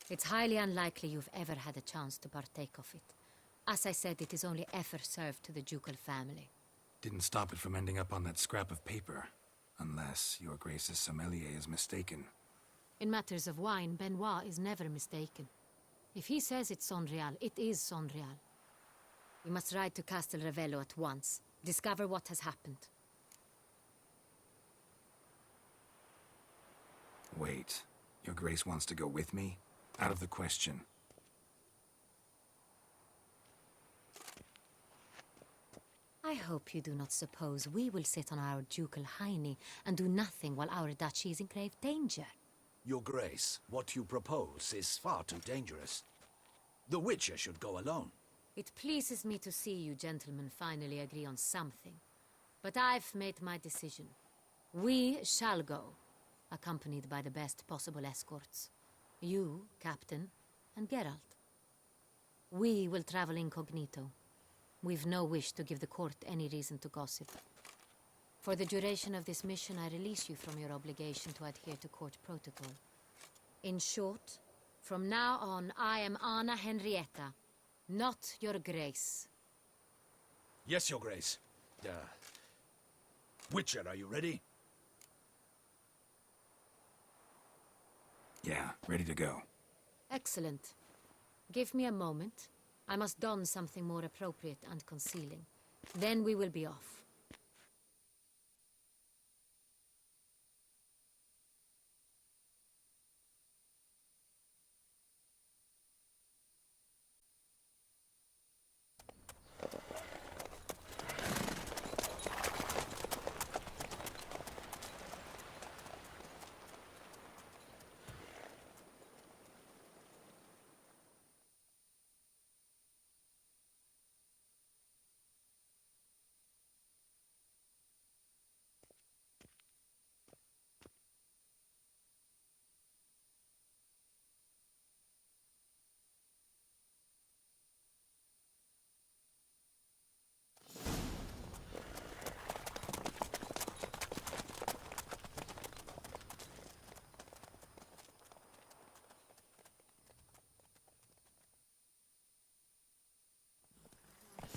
[SPEAKER 13] It's highly unlikely you've ever had a chance to partake of it. As I said, it is only ever served to the ducal family.
[SPEAKER 4] Didn't stop it from ending up on that scrap of paper. Unless your Grace's sommelier is mistaken.
[SPEAKER 13] In matters of wine, Benoit is never mistaken. If he says it's Sonreal, it is Sonreal. We must ride to Castel Ravello at once. Discover what has happened.
[SPEAKER 4] Wait. Your Grace wants to go with me? Out of the question.
[SPEAKER 13] I hope you do not suppose we will sit on our ducal hiney and do nothing while our duchy is in grave danger.
[SPEAKER 12] Your Grace, what you propose is far too dangerous. The Witcher should go alone.
[SPEAKER 13] It pleases me to see you gentlemen finally agree on something. But I've made my decision. We shall go, accompanied by the best possible escorts. You, Captain, and Geralt. We will travel incognito. We've no wish to give the court any reason to gossip. For the duration of this mission, I release you from your obligation to adhere to court protocol. In short, from now on, I am Anna Henrietta, not your Grace.
[SPEAKER 12] Yes, Your Grace. Witcher, are you ready?
[SPEAKER 4] Yeah, ready to go.
[SPEAKER 13] Excellent. Give me a moment. I must don something more appropriate and concealing. Then we will be off.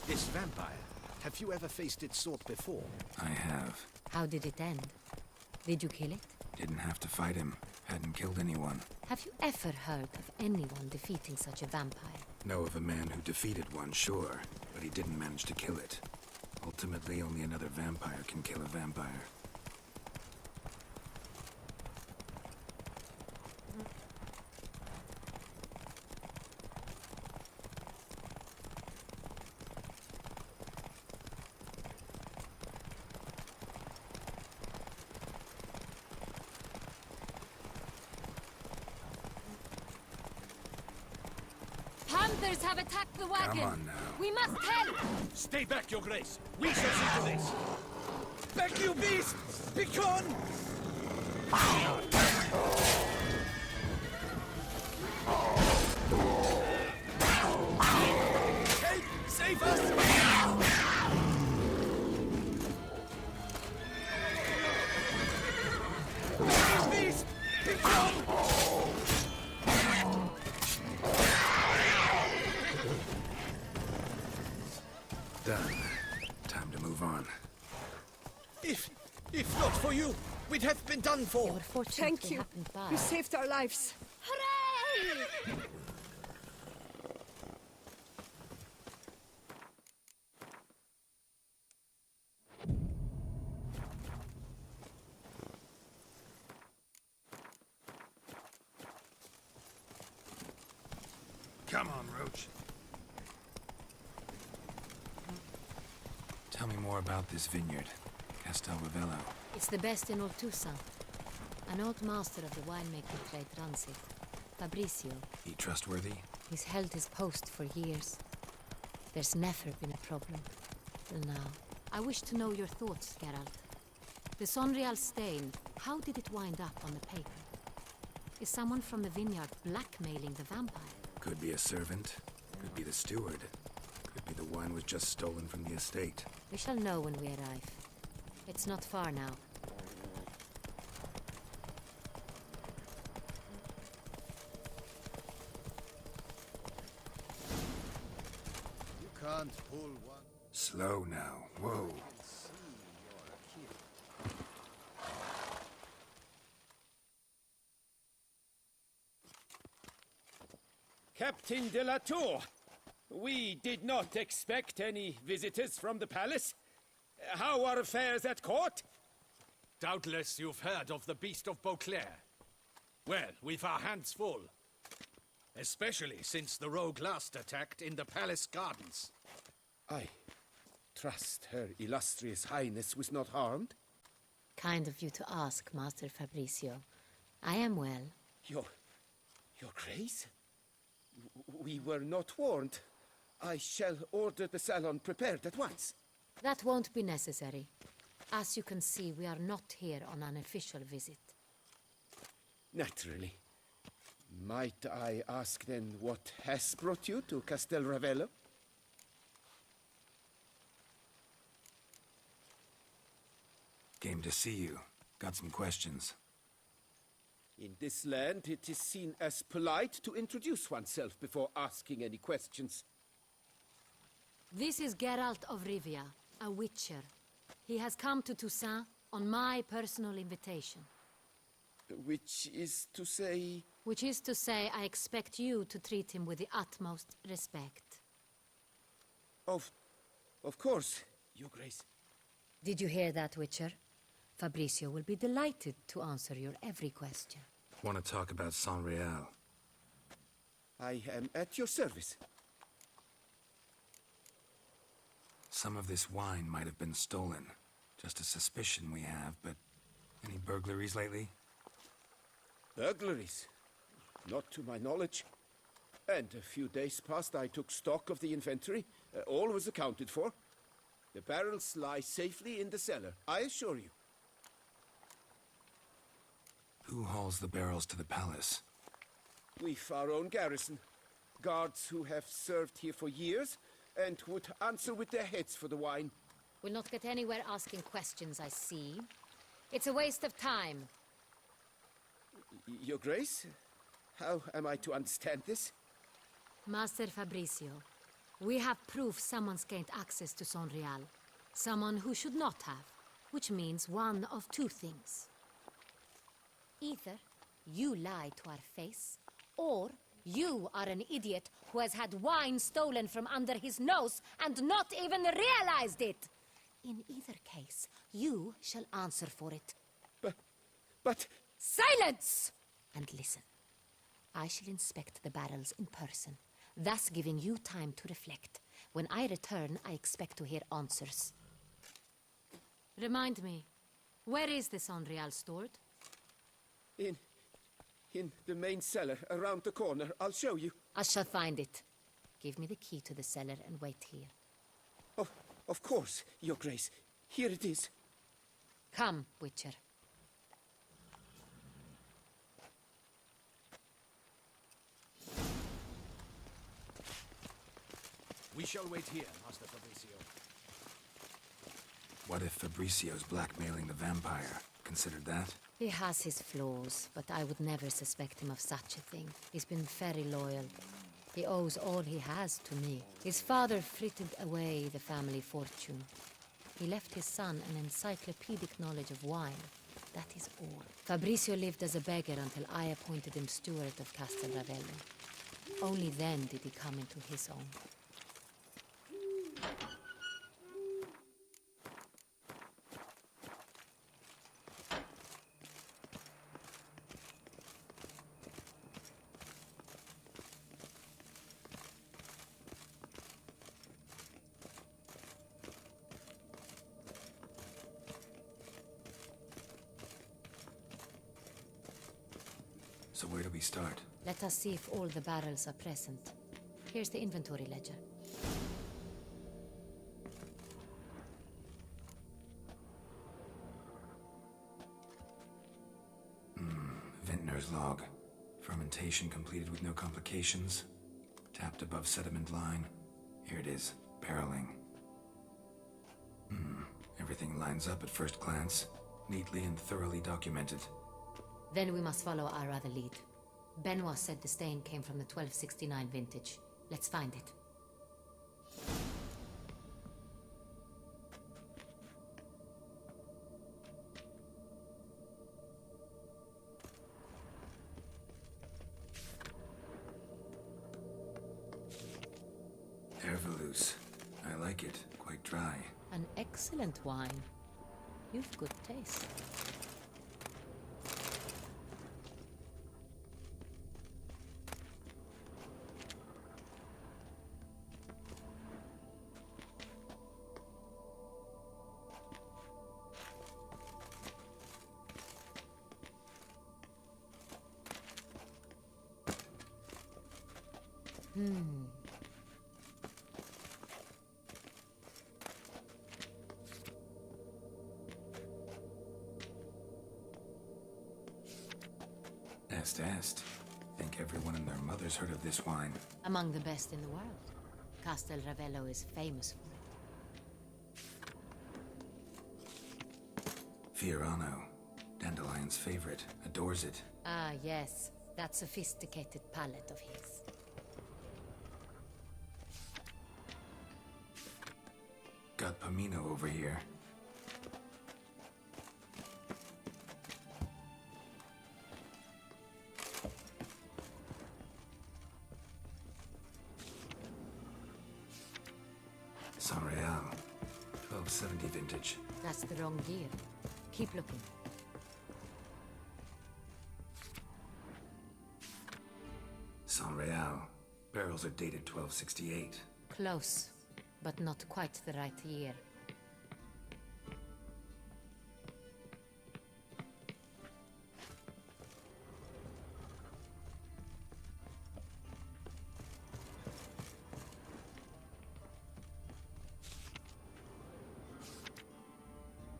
[SPEAKER 10] This vampire, have you ever faced its sort before?
[SPEAKER 4] I have.
[SPEAKER 13] How did it end? Did you kill it?
[SPEAKER 4] Didn't have to fight him. Hadn't killed anyone.
[SPEAKER 13] Have you ever heard of anyone defeating such a vampire?
[SPEAKER 4] Know of a man who defeated one, sure. But he didn't manage to kill it. Ultimately, only another vampire can kill a vampire.
[SPEAKER 13] Panthers have attacked the wagon!
[SPEAKER 4] Come on now.
[SPEAKER 13] We must help!
[SPEAKER 12] Stay back, Your Grace! We shall see to this! Back, you beast! Begone! Help! Save us! Back, you beast! Begone!
[SPEAKER 4] Done. Time to move on.
[SPEAKER 12] If not for you, we'd have been done for.
[SPEAKER 13] They were fortunate
[SPEAKER 6] Thank
[SPEAKER 13] they
[SPEAKER 6] you.
[SPEAKER 13] happened by.
[SPEAKER 6] You saved our lives.
[SPEAKER 5] Hooray!
[SPEAKER 4] Come on, Roach. Tell me more about this vineyard, Castel Ravello.
[SPEAKER 13] It's the best in Oltusa. An old master of the winemaking trade runs it. Fabricio.
[SPEAKER 4] He trustworthy?
[SPEAKER 13] He's held his post for years. There's never been a problem. Till now. I wish to know your thoughts, Geralt. The Sonreal stain, how did it wind up on the paper? Is someone from the vineyard blackmailing the vampire?
[SPEAKER 4] Could be a servant. Could be the steward. Could be the wine was just stolen from the estate.
[SPEAKER 13] We shall know when we arrive. It's not far now.
[SPEAKER 11] You can't pull one.
[SPEAKER 4] Slow now. Whoa.
[SPEAKER 9] Captain de la Tour, we did not expect any visitors from the palace. How are affairs at court?
[SPEAKER 12] Doubtless you've heard of the Beast of Beauclair. Well, we've our hands full. Especially since the rogue last attacked in the palace gardens.
[SPEAKER 10] I trust Her Illustrious Highness was not harmed?
[SPEAKER 13] Kind of you to ask, Master Fabricio. I am well.
[SPEAKER 10] Your Grace? We were not warned. I shall order the salon prepared at once.
[SPEAKER 13] That won't be necessary. As you can see, we are not here on an official visit.
[SPEAKER 10] Naturally. Might I ask then what has brought you to Castel Ravello?
[SPEAKER 4] Came to see you. Got some questions.
[SPEAKER 10] In this land, it is seen as polite to introduce oneself before asking any questions.
[SPEAKER 13] This is Geralt of Rivia, a witcher. He has come to Toussaint on my personal invitation.
[SPEAKER 10] Which is to say...
[SPEAKER 13] Which is to say, I expect you to treat him with the utmost respect.
[SPEAKER 10] Of course, Your Grace.
[SPEAKER 13] Did you hear that, Witcher? Fabricio will be delighted to answer your every question.
[SPEAKER 4] Want to talk about Sonreal?
[SPEAKER 10] I am at your service.
[SPEAKER 4] Some of this wine might have been stolen. Just a suspicion we have, but any burglaries lately?
[SPEAKER 10] Burglaries? Not to my knowledge. And a few days past I took stock of the inventory. All was accounted for. The barrels lie safely in the cellar, I assure you.
[SPEAKER 4] Who hauls the barrels to the palace?
[SPEAKER 10] We've our own garrison. Guards who have served here for years and would answer with their heads for the wine.
[SPEAKER 13] We'll not get anywhere asking questions, I see. It's a waste of time.
[SPEAKER 10] Your Grace? How am I to understand this?
[SPEAKER 13] Master Fabricio, we have proof someone's gained access to Sonreal. Someone who should not have, which means one of two things. Either you lie to our face, or you are an idiot who has had wine stolen from under his nose and not even realized it. In either case, you shall answer for it.
[SPEAKER 10] But...
[SPEAKER 13] Silence! And listen. I shall inspect the barrels in person, thus giving you time to reflect. When I return, I expect to hear answers. Remind me, where is the Sonreal stored?
[SPEAKER 10] In the main cellar, around the corner. I'll show you.
[SPEAKER 13] I shall find it. Give me the key to the cellar and wait here.
[SPEAKER 10] Oh, of course, Your Grace. Here it is.
[SPEAKER 13] Come, Witcher.
[SPEAKER 12] We shall wait here, Master Fabricio.
[SPEAKER 4] What if Fabricio's blackmailing the vampire? Considered that?
[SPEAKER 13] He has his flaws, but I would never suspect him of such a thing. He's been very loyal. He owes all he has to me. His father frittered away the family fortune. He left his son an encyclopedic knowledge of wine. That is all. Fabricio lived as a beggar until I appointed him steward of Castel Ravello. Only then did he come into his own.
[SPEAKER 4] So where do we start?
[SPEAKER 13] Let us see if all the barrels are present. Here's the inventory ledger.
[SPEAKER 4] Captain's log. Fermentation completed with no complications. Tapped above sediment line. Here it is. Barreling. Everything lines up at first glance. Neatly and thoroughly documented.
[SPEAKER 13] Then we must follow our other lead. Benoit said the stain came from the 1269 vintage. Let's find it.
[SPEAKER 4] Herveloos. I like it. Quite dry.
[SPEAKER 13] An excellent wine. You've good taste.
[SPEAKER 4] Est. Think everyone and their mother's heard of this wine.
[SPEAKER 13] Among the best in the world. Castel Ravello is famous for it.
[SPEAKER 4] Fiorano. Dandelion's favorite. Adores it.
[SPEAKER 13] Ah, yes. That sophisticated palate of his.
[SPEAKER 4] Got Pomino over here. San Real. 1270 vintage.
[SPEAKER 13] That's the wrong year. Keep looking.
[SPEAKER 4] San Real. Barrels are dated 1268.
[SPEAKER 13] Close, but not quite the right year.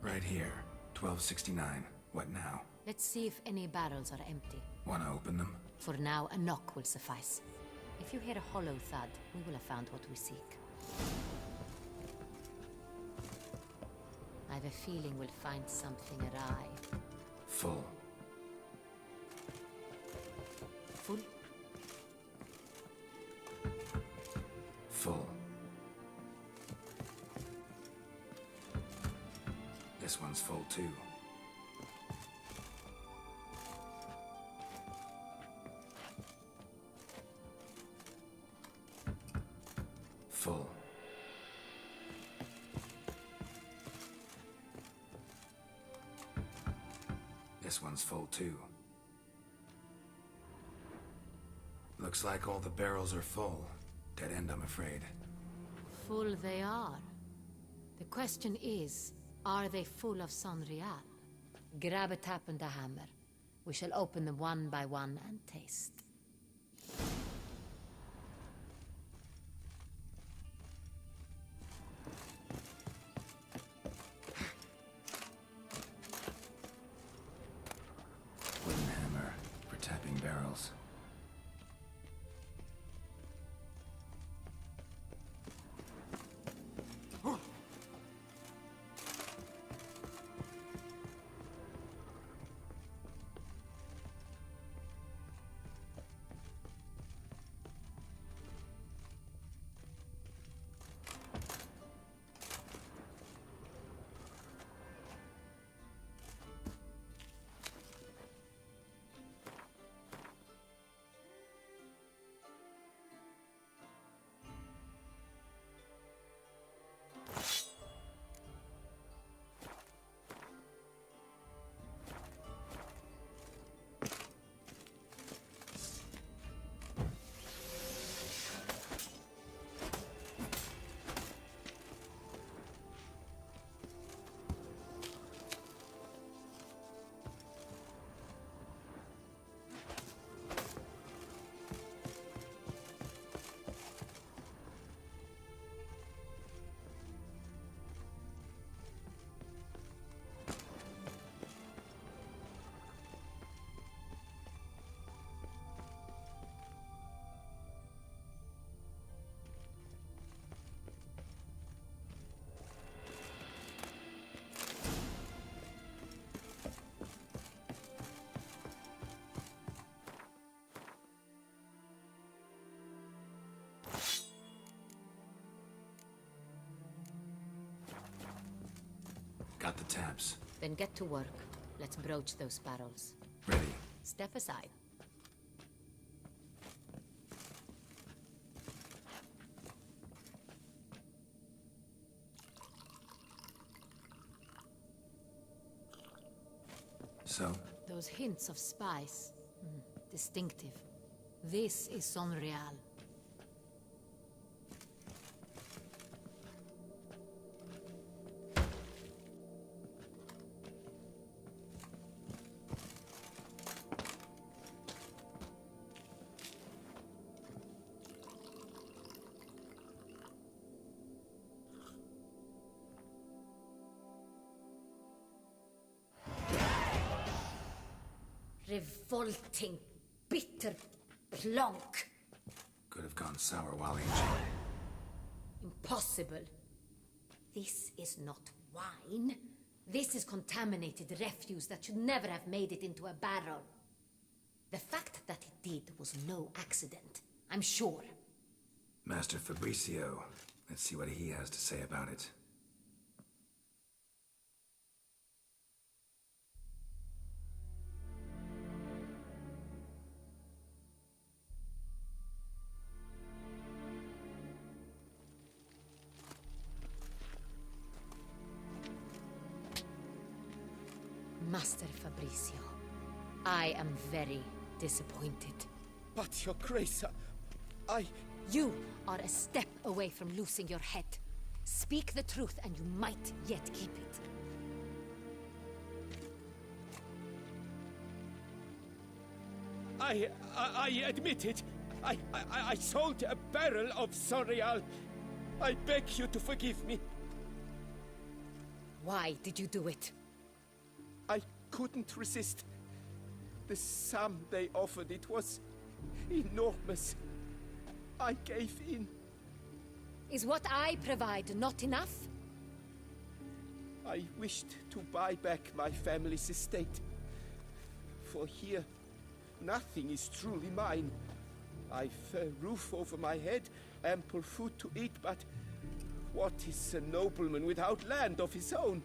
[SPEAKER 4] Right here. 1269. What now?
[SPEAKER 13] Let's see if any barrels are empty.
[SPEAKER 4] Wanna open them?
[SPEAKER 13] For now, a knock will suffice. If you hear a hollow thud, we will have found what we seek. I have a feeling we'll find something awry.
[SPEAKER 4] Full.
[SPEAKER 13] Full?
[SPEAKER 4] Full. This one's full too. Full. This one's full too. Looks like all the barrels are full. Dead end, I'm afraid.
[SPEAKER 13] Full they are. The question is, are they full of San Real? Grab a tap and a hammer. We shall open them one by one and taste.
[SPEAKER 4] Wooden hammer for tapping barrels. Got the taps.
[SPEAKER 13] Then get to work. Let's broach those barrels.
[SPEAKER 4] Ready.
[SPEAKER 13] Step aside.
[SPEAKER 4] So?
[SPEAKER 13] Those hints of spice. Distinctive. This is Sonreal. Revolting, bitter plonk.
[SPEAKER 4] Could have gone sour while aging.
[SPEAKER 13] Impossible. This is not wine. This is contaminated refuse that should never have made it into a barrel. The fact that it did was no accident, I'm sure.
[SPEAKER 4] Master Fabricio. Let's see what he has to say about it.
[SPEAKER 13] Master Fabricio, I am very disappointed.
[SPEAKER 11] But, Your Grace, I...
[SPEAKER 13] You are a step away from losing your head. Speak the truth and you might yet keep it.
[SPEAKER 9] I admit it. I sold a barrel of Sonreal. I beg you to forgive me.
[SPEAKER 13] Why did you do it?
[SPEAKER 11] I couldn't resist. The sum they offered, it was enormous. I gave in.
[SPEAKER 13] Is what I provide not enough?
[SPEAKER 11] I wished to buy back my family's estate. For here, nothing is truly mine. I've a roof over my head, ample food to eat, but what is a nobleman without land of his own?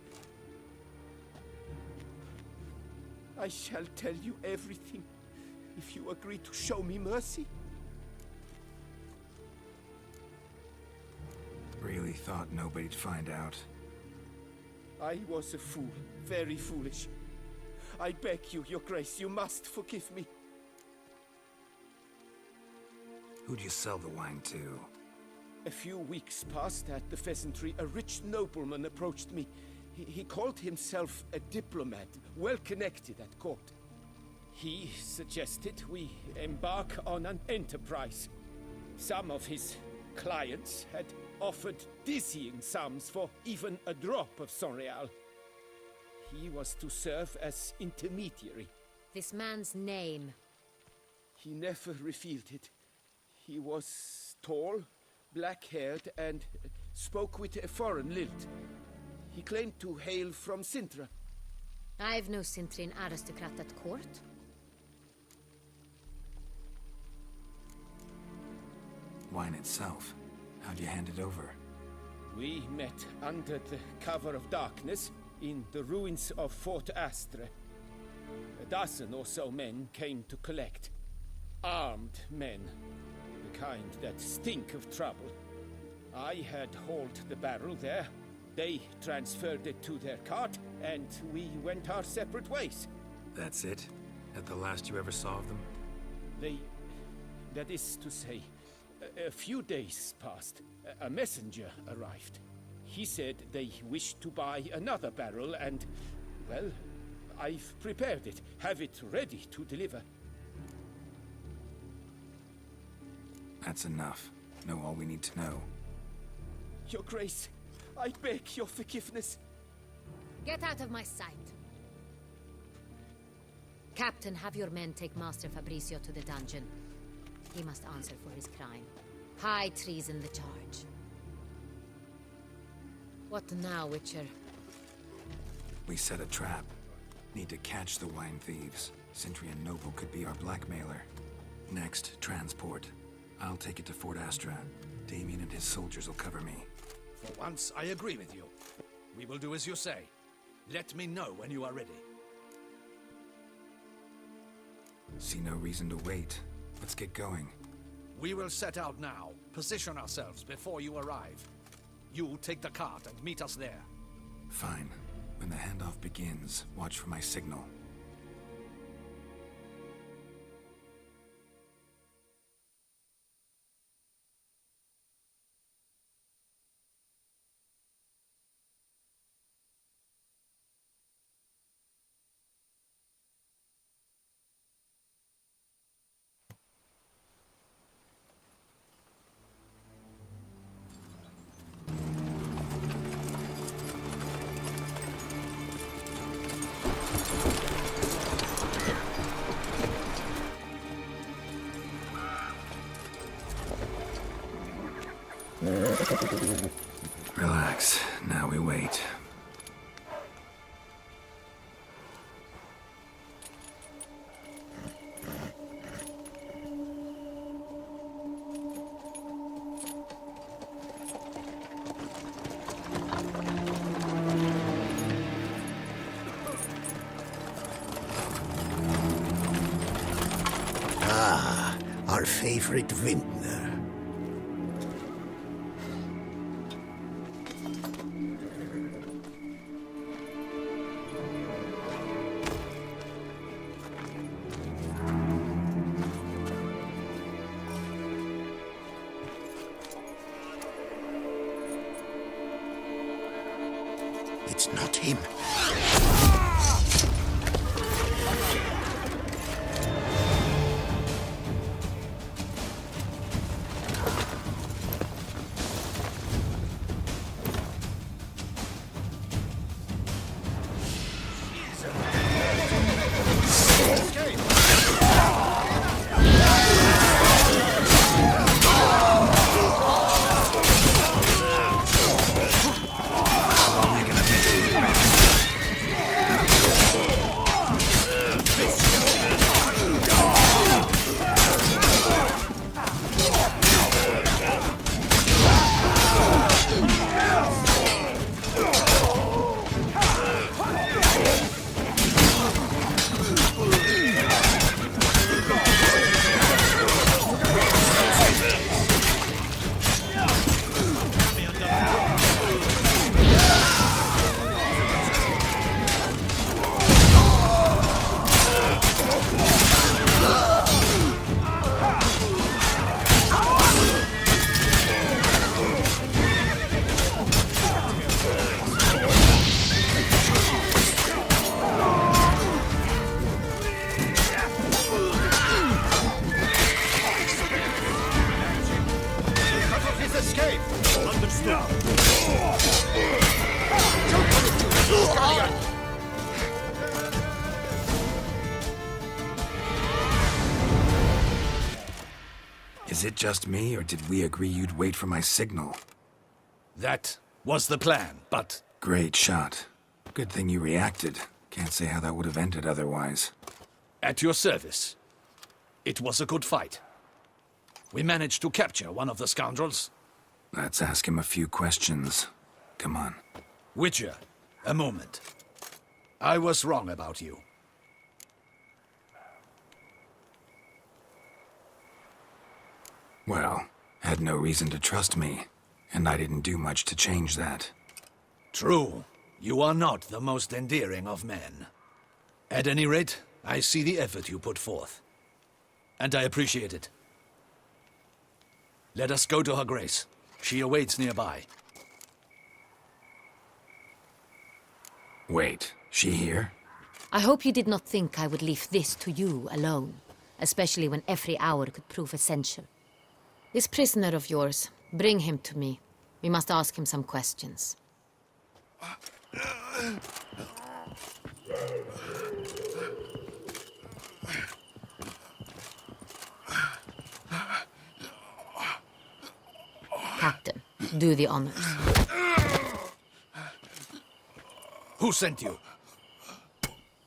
[SPEAKER 11] I shall tell you everything, if you agree to show me mercy.
[SPEAKER 4] Really thought nobody'd find out.
[SPEAKER 11] I was a fool, very foolish. I beg you, Your Grace, you must forgive me.
[SPEAKER 4] Who'd you sell the wine to?
[SPEAKER 11] A few weeks past at the Pheasantry, a rich nobleman approached me. He called himself a diplomat, well connected at court.
[SPEAKER 9] He suggested we embark on an enterprise. Some of his clients had offered dizzying sums for even a drop of Sonreal. He was to serve as intermediary.
[SPEAKER 13] This man's name?
[SPEAKER 11] He never revealed it. He was tall, black-haired, and spoke with a foreign lilt. He claimed to hail from Sintra.
[SPEAKER 13] I've no Sintrian aristocrat at court.
[SPEAKER 4] Wine itself. How'd you hand it over?
[SPEAKER 9] We met under the cover of darkness in the ruins of Fort Astre. A dozen or so men came to collect. Armed men. The kind that stink of trouble. I had hauled the barrel there. They transferred it to their cart, and we went our separate ways.
[SPEAKER 4] That's it? At the last you ever saw of them?
[SPEAKER 9] That is to say, a few days passed. A messenger arrived. He said they wished to buy another barrel and, well, I've prepared it. Have it ready to deliver.
[SPEAKER 4] That's enough. Know all we need to know.
[SPEAKER 11] Your Grace, I beg your forgiveness.
[SPEAKER 13] Get out of my sight. Captain, have your men take Master Fabricio to the dungeon. He must answer for his crime. High treason the charge. What now, Witcher?
[SPEAKER 4] We set a trap. Need to catch the wine thieves. Sintrian Noble could be our blackmailer. Next, transport. I'll take it to Fort Astra. Damien and his soldiers will cover me.
[SPEAKER 12] For once, I agree with you. We will do as you say. Let me know when you are ready.
[SPEAKER 4] See no reason to wait. Let's get going.
[SPEAKER 12] We will set out now. Position ourselves before you arrive. You take the cart and meet us there.
[SPEAKER 4] Fine. When the handoff begins, watch for my signal. Relax. Now we wait.
[SPEAKER 2] Ah, our favorite vintner. It's not him.
[SPEAKER 4] Is it just me, or did we agree you'd wait for my signal?
[SPEAKER 12] That was the plan, but...
[SPEAKER 4] Great shot. Good thing you reacted. Can't say how that would have ended otherwise.
[SPEAKER 12] At your service. It was a good fight. We managed to capture one of the scoundrels.
[SPEAKER 4] Let's ask him a few questions. Come on.
[SPEAKER 12] Witcher, a moment. I was wrong about you.
[SPEAKER 4] Well, had no reason to trust me, and I didn't do much to change that.
[SPEAKER 12] True. You are not the most endearing of men. At any rate, I see the effort you put forth. And I appreciate it. Let us go to her grace. She awaits nearby.
[SPEAKER 4] Wait, she here?
[SPEAKER 13] I hope you did not think I would leave this to you alone, especially when every hour could prove essential. This prisoner of yours, bring him to me. We must ask him some questions. Captain, do the honors.
[SPEAKER 12] Who sent you?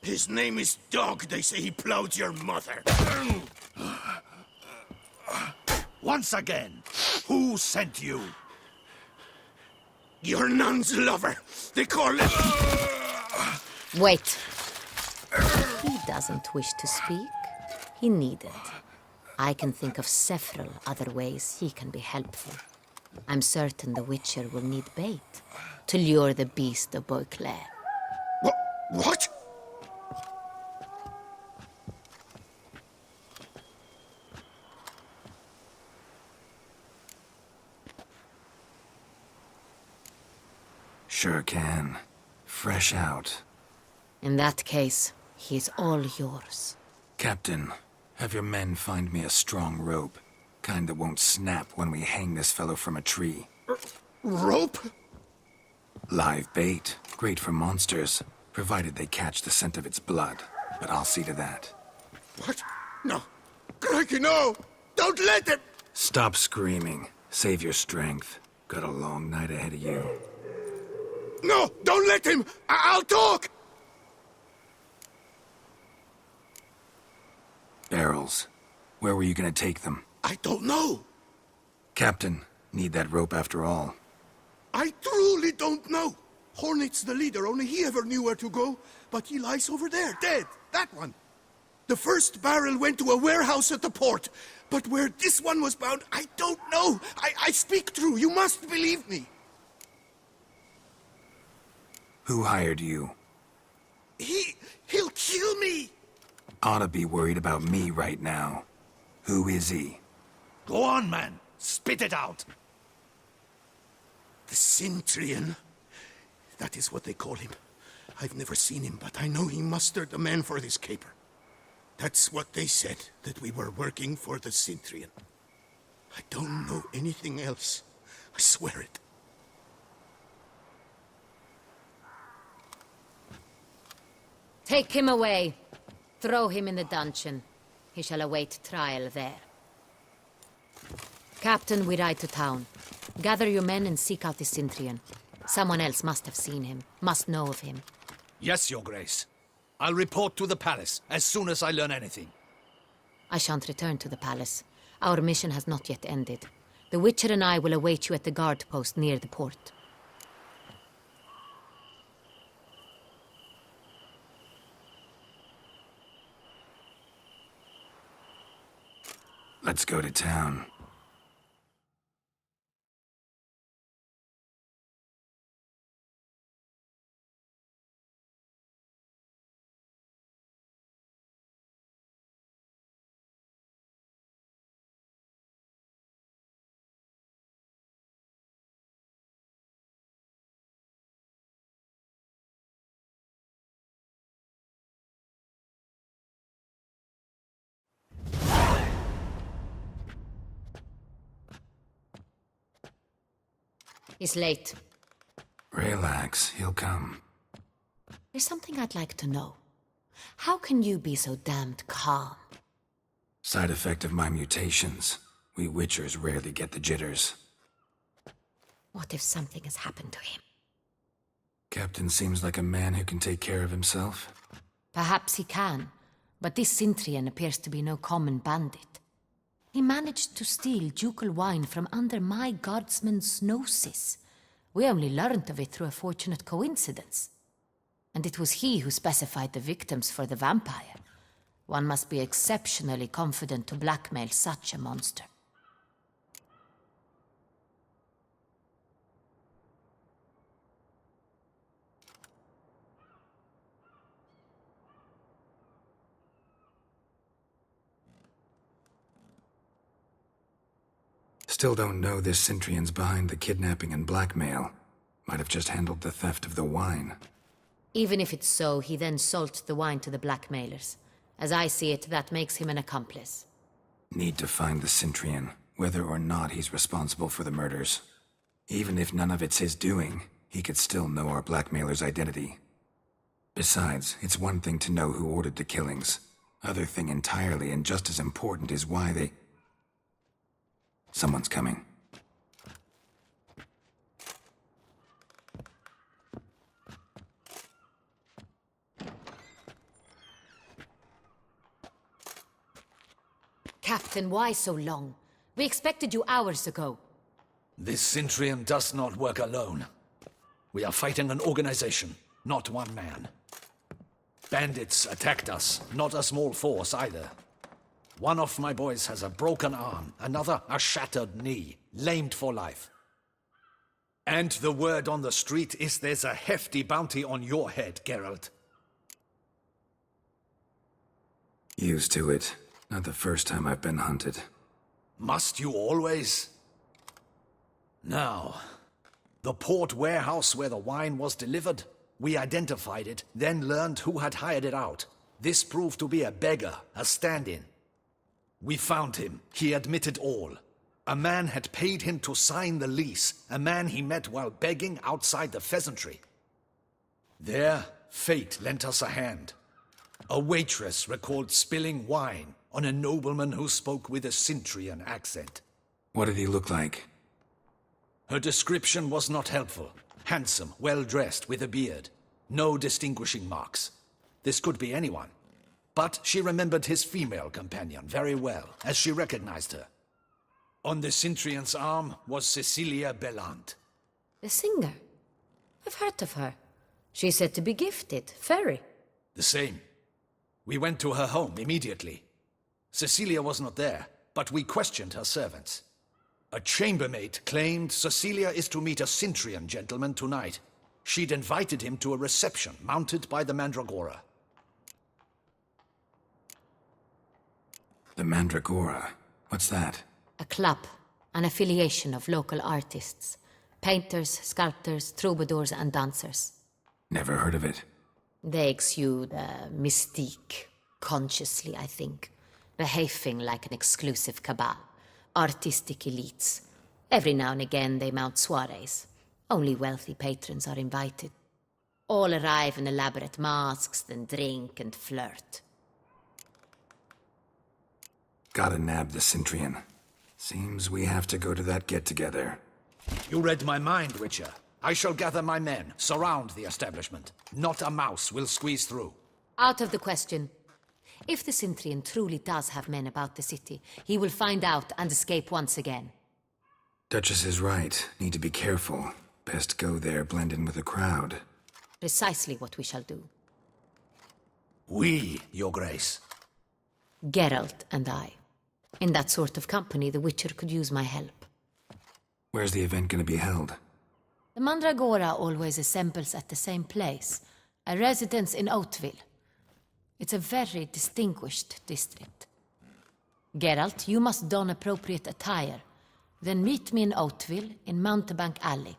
[SPEAKER 7] His name is Dog. They say he plowed your mother.
[SPEAKER 12] Once again, who sent you?
[SPEAKER 7] Your nun's lover. They call him...
[SPEAKER 13] Wait. He doesn't wish to speak. He needn't. I can think of several other ways he can be helpful. I'm certain the Witcher will need bait to lure the beast of Beauclair.
[SPEAKER 7] What?
[SPEAKER 4] Sure can. Fresh out.
[SPEAKER 13] In that case, he's all yours.
[SPEAKER 4] Captain, have your men find me a strong rope. Kind that won't snap when we hang this fellow from a tree.
[SPEAKER 7] Rope?
[SPEAKER 4] Live bait. Great for monsters, provided they catch the scent of its blood. But I'll see to that.
[SPEAKER 7] What? No. Crikey, no! Don't let him!
[SPEAKER 4] Stop screaming. Save your strength. Got a long night ahead of you.
[SPEAKER 7] No! Don't let him! I'll talk!
[SPEAKER 4] Barrels. Where were you gonna take them?
[SPEAKER 7] I don't know.
[SPEAKER 4] Captain, need that rope after all.
[SPEAKER 2] I truly don't know. Hornet's the leader, only he ever knew where to go. But he lies over there, dead. That one. The first barrel went to a warehouse at the port. But where this one was bound, I don't know. I speak true. You must believe me.
[SPEAKER 4] Who hired you?
[SPEAKER 2] He'll kill me.
[SPEAKER 4] Ought to be worried about me right now. Who is he?
[SPEAKER 12] Go on, man. Spit it out.
[SPEAKER 2] The Cintrian. That is what they call him. I've never seen him, but I know he mustered the men for this caper. That's what they said, that we were working for the Cintrian. I don't know anything else. I swear it.
[SPEAKER 13] Take him away. Throw him in the dungeon. He shall await trial there. Captain, we ride to town. Gather your men and seek out the Cintrian. Someone else must have seen him, must know of him.
[SPEAKER 12] Yes, Your Grace. I'll report to the palace as soon as I learn anything.
[SPEAKER 13] I shan't return to the palace. Our mission has not yet ended. The Witcher and I will await you at the guard post near the port.
[SPEAKER 4] Let's go to town.
[SPEAKER 13] He's late.
[SPEAKER 4] Relax, he'll come.
[SPEAKER 13] There's something I'd like to know. How can you be so damned calm?
[SPEAKER 4] Side effect of my mutations. We Witchers rarely get the jitters.
[SPEAKER 13] What if something has happened to him?
[SPEAKER 4] Captain seems like a man who can take care of himself.
[SPEAKER 13] Perhaps he can, but this Cintrian appears to be no common bandit. He managed to steal ducal wine from under my guardsman's noses. We only learned of it through a fortunate coincidence. And it was he who specified the victims for the vampire. One must be exceptionally confident to blackmail such a monster.
[SPEAKER 4] Still don't know this Cintrian's behind the kidnapping and blackmail. Might have just handled the theft of the wine.
[SPEAKER 13] Even if it's so, he then sold the wine to the blackmailers. As I see it, that makes him an accomplice.
[SPEAKER 4] Need to find the Cintrian, whether or not he's responsible for the murders. Even if none of it's his doing, he could still know our blackmailer's identity. Besides, it's one thing to know who ordered the killings. Other thing entirely, and just as important, is why they... Someone's coming.
[SPEAKER 13] Captain, why so long? We expected you hours ago.
[SPEAKER 12] This Cintrian does not work alone. We are fighting an organization, not one man. Bandits attacked us, not a small force either. One of my boys has a broken arm, another a shattered knee, lamed for life. And the word on the street is there's a hefty bounty on your head, Geralt.
[SPEAKER 4] Used to it. Not the first time I've been hunted.
[SPEAKER 12] Must you always? Now, the port warehouse where the wine was delivered, we identified it, then learned who had hired it out. This proved to be a beggar, a stand-in. We found him. He admitted all. A man had paid him to sign the lease, a man he met while begging outside the pheasantry. There, fate lent us a hand. A waitress recalled spilling wine on a nobleman who spoke with a Cintrian accent.
[SPEAKER 4] What did he look like?
[SPEAKER 12] Her description was not helpful. Handsome, well-dressed, with a beard. No distinguishing marks. This could be anyone. But she remembered his female companion very well, as she recognized her. On the Cintrian's arm was Cecilia Bellant.
[SPEAKER 13] The singer? I've heard of her. She's said to be gifted, fairy.
[SPEAKER 12] The same. We went to her home immediately. Cecilia was not there, but we questioned her servants. A chambermaid claimed Cecilia is to meet a Cintrian gentleman tonight. She'd invited him to a reception mounted by the Mandragora.
[SPEAKER 4] The Mandragora? What's that?
[SPEAKER 13] A club, an affiliation of local artists. Painters, sculptors, troubadours and dancers.
[SPEAKER 4] Never heard of it.
[SPEAKER 13] They exude mystique, consciously, I think. Behaving like an exclusive cabal. Artistic elites. Every now and again they mount soirees. Only wealthy patrons are invited. All arrive in elaborate masks, then drink and flirt.
[SPEAKER 4] Gotta nab the Cintrian. Seems we have to go to that get-together.
[SPEAKER 12] You read my mind, Witcher. I shall gather my men, surround the establishment. Not a mouse will squeeze through.
[SPEAKER 13] Out of the question. If the Cintrian truly does have men about the city, he will find out and escape once again.
[SPEAKER 4] Duchess is right. Need to be careful. Best go there, blend in with the crowd.
[SPEAKER 13] Precisely what we shall do.
[SPEAKER 12] We, Your Grace.
[SPEAKER 13] Geralt and I. In that sort of company, the Witcher could use my help.
[SPEAKER 4] Where's the event gonna be held?
[SPEAKER 13] The Mandragora always assembles at the same place, a residence in Oatville. It's a very distinguished district. Geralt, you must don appropriate attire. Then meet me in Oatville, in Mountebank Alley.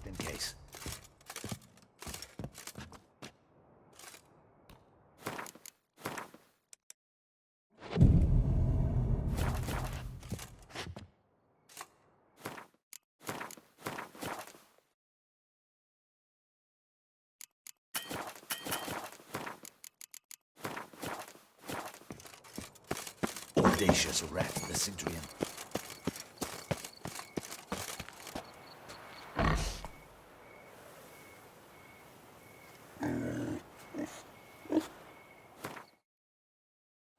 [SPEAKER 12] In case. Audacious rat, the Cintrian.